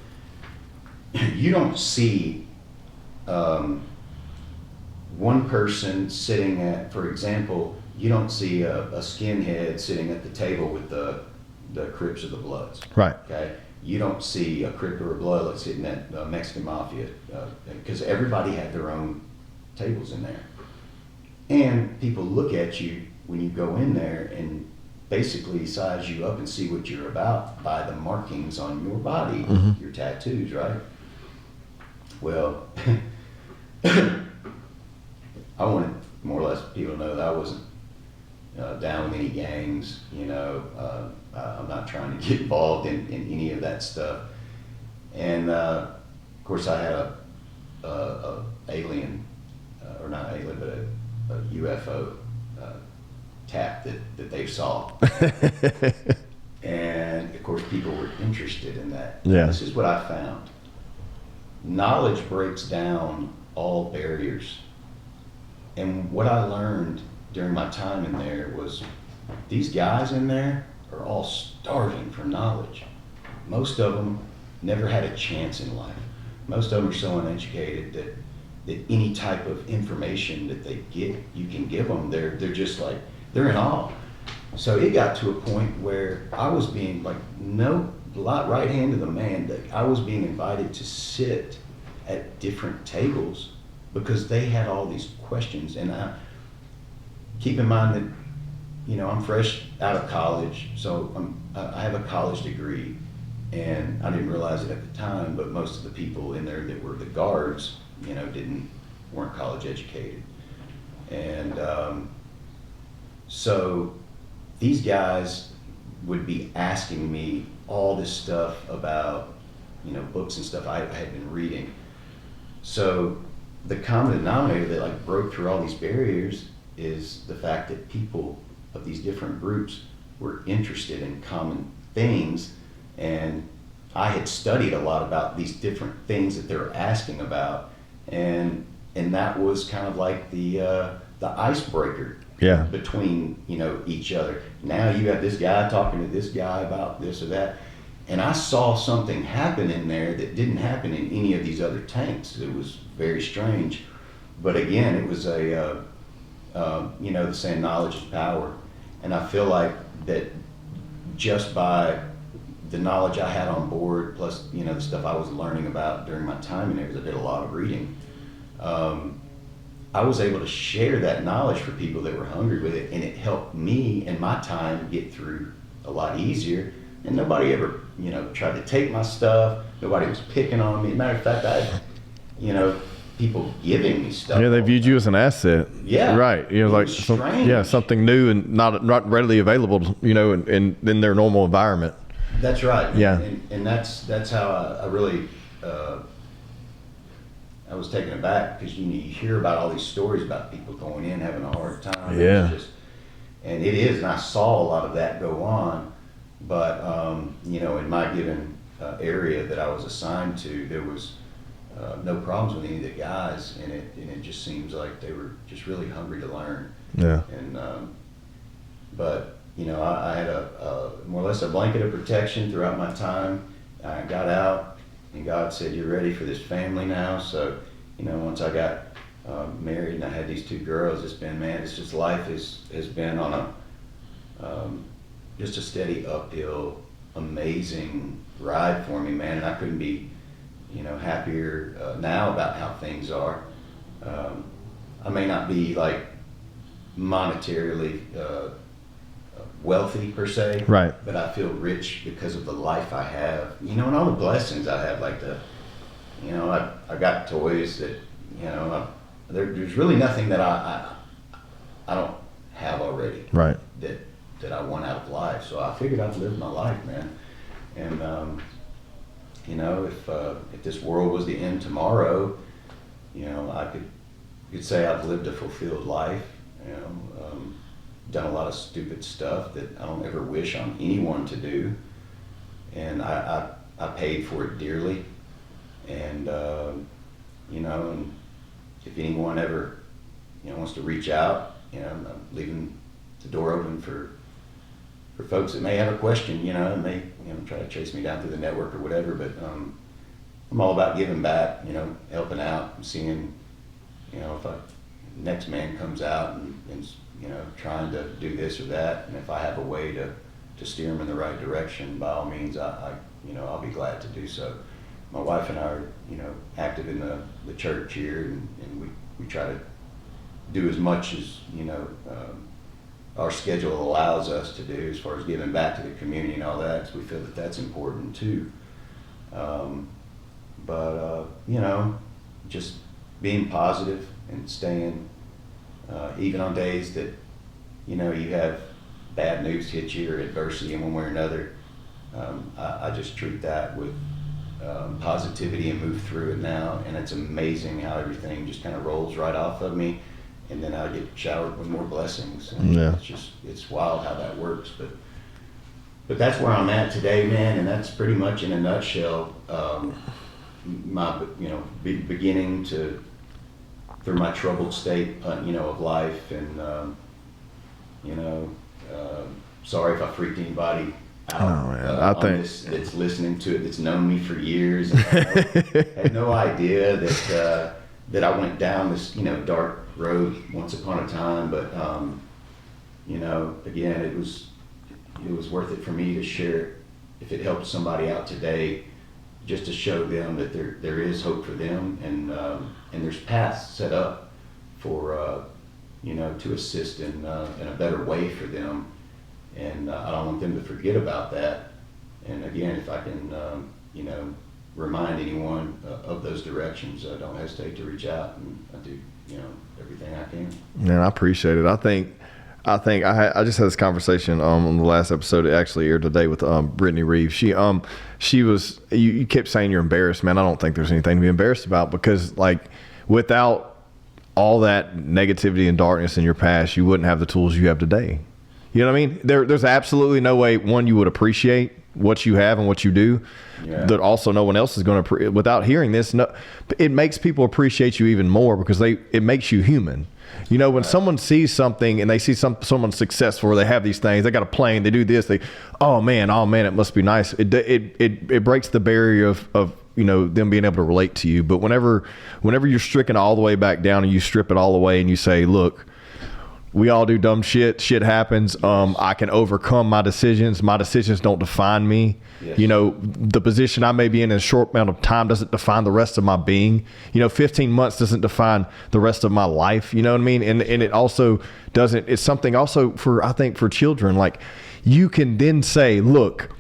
B: you don't see one person sitting at, for example, you don't see a skinhead sitting at the table with the Crips or the Bloods.
A: Right.
B: Okay. You don't see a Crip or a Blood sitting at Mexican Mafia, because everybody had their own tables in there. And people look at you when you go in there and basically size you up and see what you're about by the markings on your body, your tattoos, right? Well, I wanted more or less people to know that I wasn't down with any gangs, I'm not trying to get involved in any of that stuff. And of course I had a alien, or not alien, but a UFO tap that they saw. And of course people were interested in that.
A: Yeah.
B: This is what I found. Knowledge breaks down all barriers. And what I learned during my time in there was these guys in there are all starving for knowledge. Most of them never had a chance in life. Most of them are so uneducated that any type of information that they get, you can give them, they're just like, they're in awe. So it got to a point where I was being like, right hand of the man, that I was being invited to sit at different tables because they had all these questions. And keep in mind that, I'm fresh out of college, so I have a college degree, and I didn't realize it at the time, but most of the people in there that were the guards, weren't college educated. And so these guys would be asking me all this stuff about, books and stuff I had been reading. So the common denominator that broke through all these barriers is the fact that people of these different groups were interested in common things, and I had studied a lot about these different things that they were asking about, and that was kind of like the icebreaker.
A: Yeah.
B: Between each other. Now you have this guy talking to this guy about this or that, and I saw something happen in there that didn't happen in any of these other tanks. It was very strange, but again, it was the saying knowledge is power, and I feel like that just by the knowledge I had on board, plus the stuff I was learning about during my time in there, because I did a lot of reading. I was able to share that knowledge for people that were hungry with it, and it helped me and my time get through a lot easier. And nobody ever, tried to take my stuff. Nobody was picking on me. Matter of fact, I had, people giving me stuff.
A: Yeah, they viewed you as an asset.
B: Yeah.
A: Right.
B: It was strange.
A: Something new and not readily available, in their normal environment.
B: That's right.
A: Yeah.
B: And that's how I really, I was taken aback, because you hear about all these stories about people going in having a hard time.
A: Yeah.
B: And it is, and I saw a lot of that go on, but in my given area that I was assigned to, there was no problems with any of the guys, and it just seems like they were just really hungry to learn.
A: Yeah.
B: And but you know, I had a more or less a blanket of protection throughout my time. I got out, and God said, "You're ready for this family now." So, you know, once I got married and I had these two girls, it's just life has been on a just a steady uphill, amazing ride for me, man. And I couldn't be, you know, happier now about how things are. I may not be like monetarily wealthy per se,
A: Right.
B: but I feel rich because of the life I have, you know, and all the blessings I have. Like you know, I got toys that, you know, there's really nothing that I don't have already.
A: Right.
B: That I want out of life. So I figured I'd live my life, man. And you know, if this world was to end tomorrow, you know, I could say I've lived a fulfilled life. You know, done a lot of stupid stuff that I don't ever wish on anyone to do, and I paid for it dearly. And you know, and if anyone ever, you know, wants to reach out, you know, I'm leaving the door open for folks that may have a question, you know, and may, you know, try to chase me down through the network or whatever. But I'm all about giving back, you know, helping out, and seeing, you know, if next man comes out and you know, trying to do this or that, and if I have a way to steer them in the right direction, by all means, I you know, I'll be glad to do so. My wife and I are, you know, active in the church here, and we try to do as much as, you know, our schedule allows us to do as far as giving back to the community and all that, because we feel that that's important too. But you know, just being positive and staying, even on days that, you know, you have bad news hit you or adversity in one way or another, I just treat that with positivity and move through it now. And it's amazing how everything just kind of rolls right off of me, and then I get showered with more blessings. And
A: Yeah.
B: it's wild how that works. But that's where I'm at today, man, and that's pretty much in a nutshell my, you know, beginning to, through my troubled state, you know, of life. And you know, sorry if I freaked anybody out.
A: Oh, man. I think
B: that's listening to it, that's known me for years. And had no idea that I went down this, you know, dark road once upon a time. But you know, again, it was worth it for me to share it if it helps somebody out today, just to show them that there is hope for them, and there's paths set up for you know, to assist in a better way for them. And I don't want them to forget about that. And again, if I can, you know, remind anyone of those directions, don't hesitate to reach out, and I do, you know, everything I can.
A: Man, I appreciate it. I think I just had this conversation on the last episode. It actually aired today with Brittany Reeves. She was, you kept saying you're embarrassed, man. I don't think there's anything to be embarrassed about, because like without all that negativity and darkness in your past, you wouldn't have the tools you have today. You know what I mean? There's absolutely no way, one, you would appreciate what you have and what you do, that also no one else is going to, without hearing this, no, it makes people appreciate you even more, because it makes you human. You know, when someone sees something and they see someone successful, or they have these things, they got a plane, they do this, oh man, it must be nice. It breaks the barrier of you know, them being able to relate to you. But whenever you're stricken all the way back down, and you strip it all away, and you say, look, we all do dumb shit. Shit happens. I can overcome my decisions. My decisions don't define me. Yes. You know, the position I may be in a short amount of time doesn't define the rest of my being. You know, 15 months doesn't define the rest of my life. You know what I mean? And it also doesn't. It's something also for, I think, for children. Like, you can then say, look,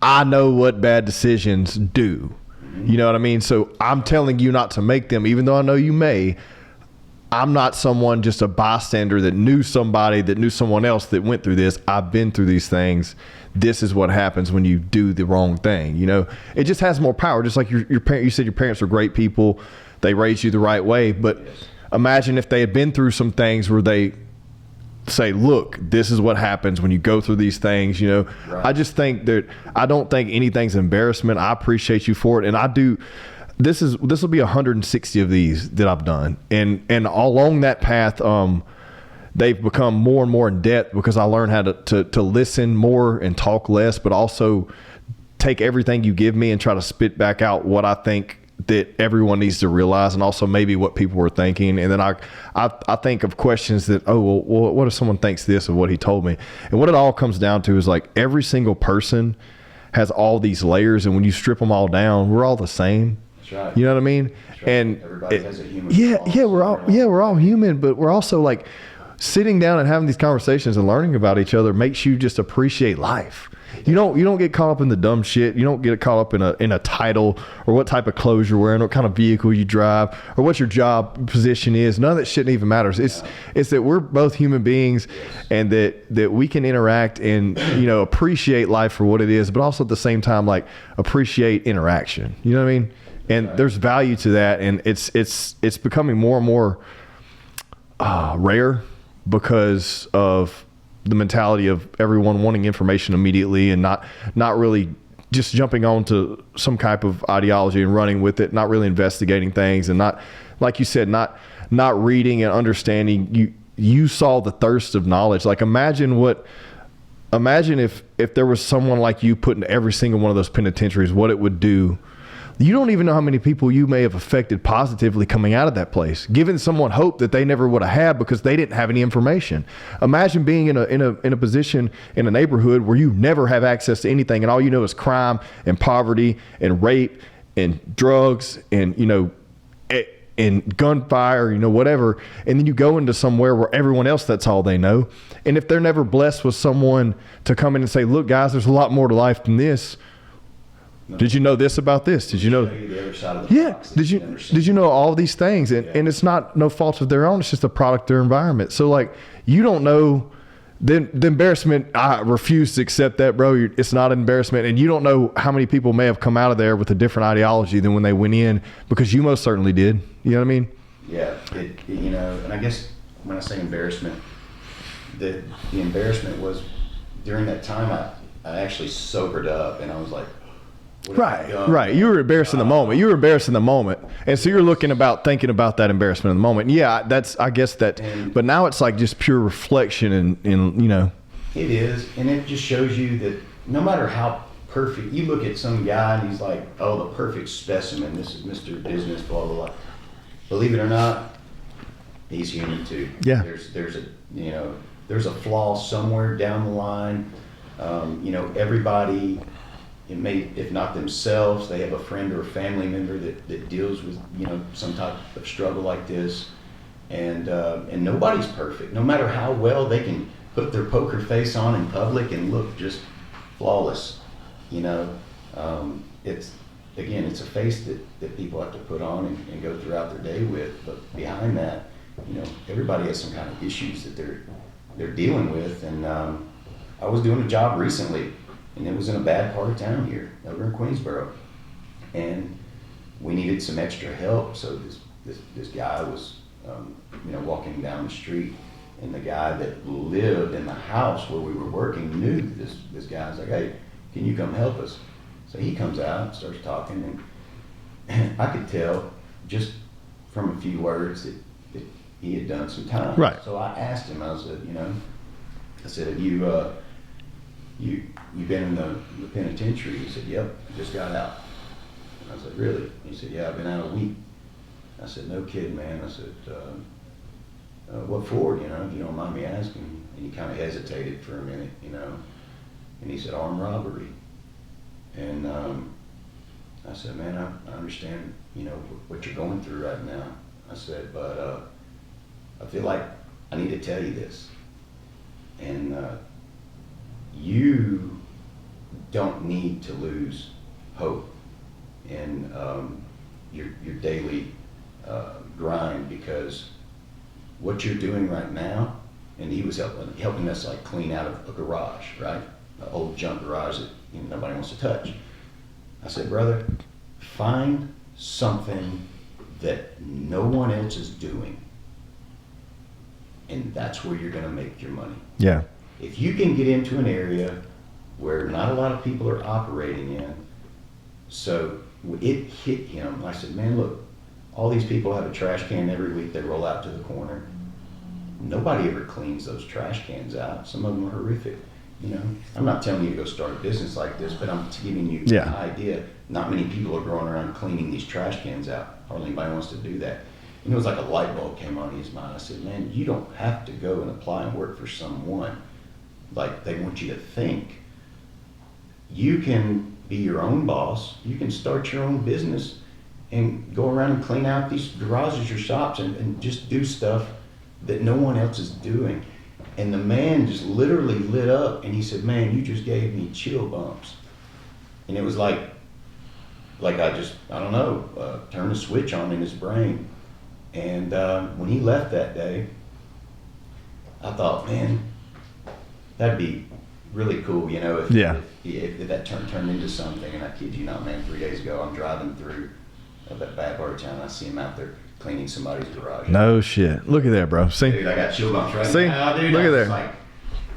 A: I know what bad decisions do. You know what I mean? So I'm telling you not to make them, even though I know you may. I'm not someone, just a bystander that knew somebody that knew someone else that went through this. I've been through these things. This is what happens when you do the wrong thing. You know, it just has more power. Just like your parents, you said your parents were great people. They raised you the right way. But imagine if they had been through some things where they say, look, this is what happens when you go through these things. You know, right. I just think that I don't think anything's embarrassment. I appreciate you for it. And I do. this will be 160 of these that I've done, and along that path, they've become more and more in depth because I learned how to listen more and talk less, but also take everything you give me and try to spit back out what I think that everyone needs to realize, and also maybe what people were thinking. And then I think of questions that, well, what if someone thinks this of what he told me? And what it all comes down to is like every single person has all these layers, and when you strip them all down, we're all the same.
B: That's right.
A: You know what I mean?
B: That's right.
A: And
B: everybody has a human.
A: we're all human, but we're also like sitting down and having these conversations and learning about each other makes you just appreciate life. You don't get caught up in the dumb shit. You don't get caught up in a title or what type of clothes you're wearing, what kind of vehicle you drive, or what your job position is. None of that shit even matters. It's that we're both human beings, and that we can interact and appreciate life for what it is, but also at the same time like appreciate interaction. You know what I mean? And there's value to that, and it's becoming more and more rare because of the mentality of everyone wanting information immediately and not really just jumping on to some type of ideology and running with it, not really investigating things, and not, like you said, not reading and understanding. You saw the thirst of knowledge. Like imagine if there was someone like you put in every single one of those penitentiaries, what it would do. You don't even know how many people you may have affected positively coming out of that place, giving someone hope that they never would have had because they didn't have any information. Imagine being in a position in a neighborhood where you never have access to anything, and all you know is crime and poverty and rape and drugs and and gunfire, whatever. And then you go into somewhere where everyone else, that's all they know. And if they're never blessed with someone to come in and say, look, guys, there's a lot more to life than this. No. Did you know this about this? Did you know?
B: The other side of the box
A: Did you know all these things? And it's not no fault of their own. It's just a product of their environment. So like, you don't know the embarrassment. I refuse to accept that, bro. It's not an embarrassment. And you don't know how many people may have come out of there with a different ideology than when they went in, because you most certainly did. You know what I mean?
B: Yeah. And I guess when I say embarrassment, the embarrassment was during that time I actually sobered up, and I was like,
A: Right. You were embarrassed in the moment. And so you're thinking about that embarrassment in the moment. Yeah, I guess but now it's like just pure reflection and.
B: It is. And it just shows you that no matter how perfect, you look at some guy and he's like, oh, the perfect specimen. This is Mr. Business, blah, blah, blah. Believe it or not, he's human too.
A: Yeah.
B: There's a flaw somewhere down the line. Everybody, it may, if not themselves, they have a friend or a family member that deals with some type of struggle like this, and nobody's perfect. No matter how well they can put their poker face on in public and look just flawless, it's a face that people have to put on and go throughout their day with. But behind that, everybody has some kind of issues that they're dealing with. And I was doing a job recently, and it was in a bad part of town here, over in Queensboro, and we needed some extra help. So this guy was, walking down the street, and the guy that lived in the house where we were working knew this guy. I was like, hey, can you come help us? So he comes out and starts talking, and I could tell just from a few words that he had done some time.
A: Right.
B: So I asked him, I said, have you been in the penitentiary? He said, yep, I just got out. And I said, really? He said, yeah, I've been out a week. I said, no kidding, man. I said, what for, if you don't mind me asking? And he kind of hesitated for a minute, and he said, armed robbery. And I said, man, I understand, what you're going through right now. I said, but I feel like I need to tell you this. And you don't need to lose hope in your daily grind, because what you're doing right now, and he was helping us like clean out of a garage, right? An old junk garage that nobody wants to touch. I said, brother, find something that no one else is doing, and that's where you're going to make your money.
A: Yeah.
B: If you can get into an area where not a lot of people are operating in, so it hit him. I said, man, look, all these people have a trash can every week. They roll out to the corner. Nobody ever cleans those trash cans out. Some of them are horrific. You know, I'm not telling you to go start a business like this, but I'm giving you an idea. Not many people are going around cleaning these trash cans out. Hardly anybody wants to do that. And it was like a light bulb came on in his mind. I said, man, you don't have to go and apply and work for someone like they want you to think. You can be your own boss. You can start your own business and go around and clean out these garages or shops and just do stuff that no one else is doing. And the man just literally lit up and he said, man, you just gave me chill bumps. And it was like I don't know, turned a switch on in his brain. And when he left that day, I thought, man, that'd be really cool, you know, if that turned into something. And I kid you not, man, 3 days ago, I'm driving through that bad part of town, and I see him out there cleaning somebody's garage.
A: No shit. Look at that, bro. See?
B: Dude, I got chill bumps right
A: See?
B: now, dude.
A: Look at there.
B: Like,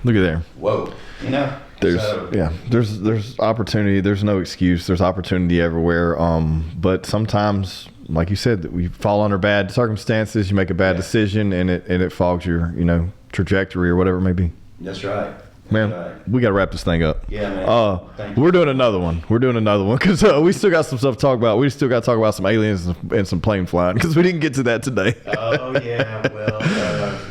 A: look at there.
B: Whoa. You know?
A: There's opportunity. There's no excuse. There's opportunity everywhere. But sometimes, like you said, that we fall under bad circumstances. You make a bad decision, and it fogs your trajectory or whatever it may be.
B: That's right.
A: Man, we got to wrap this thing up.
B: Yeah, man. Thank you.
A: We're doing another one because we still got some stuff to talk about. We still got to talk about some aliens and some plane flying because we didn't get to that today.
B: Oh yeah, well,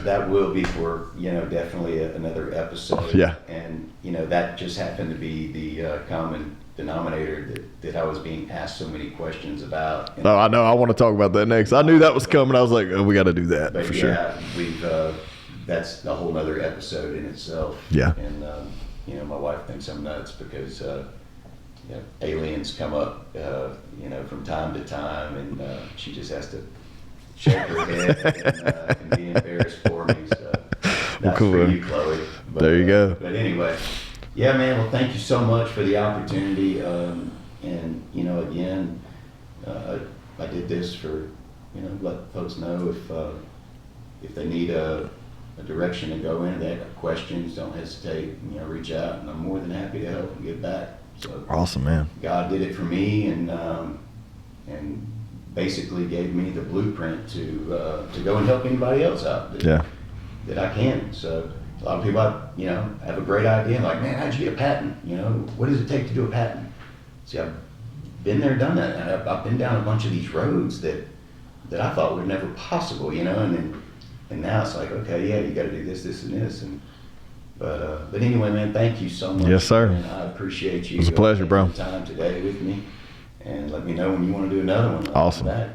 B: that will be for definitely another episode.
A: Yeah.
B: And that just happened to be the common denominator that I was being asked so many questions about.
A: Oh, I know. I want to talk about that next. I knew that was coming. I was like, oh, we got to do that for sure.
B: We've. That's a whole other episode in itself.
A: Yeah.
B: And my wife thinks I'm nuts because aliens come up from time to time, and she just has to shake her head and be embarrassed for me. So that's
A: cool,
B: for
A: man.
B: you, Chloe. But,
A: there you go.
B: But anyway, yeah, man. Well, thank you so much for the opportunity. And again, I did this for let folks know if they need a direction to go in, if they have questions, don't hesitate, reach out, and I'm more than happy to help and give back. So
A: Awesome, man.
B: God did it for me, and basically gave me the blueprint to go and help anybody else out that I can. So a lot of people have a great idea, like, man, how'd you get a patent? What does it take to do a patent? See, I've been there, done that, and I've been down a bunch of these roads that I thought were never possible, and now it's like, okay, yeah, you got to do this, and this, but anyway, man, thank you so much.
A: Yes, sir.
B: And I appreciate you.
A: It was a pleasure, bro.
B: Taking the time today with me, and let me know when you want to do another one.
A: Awesome. Let's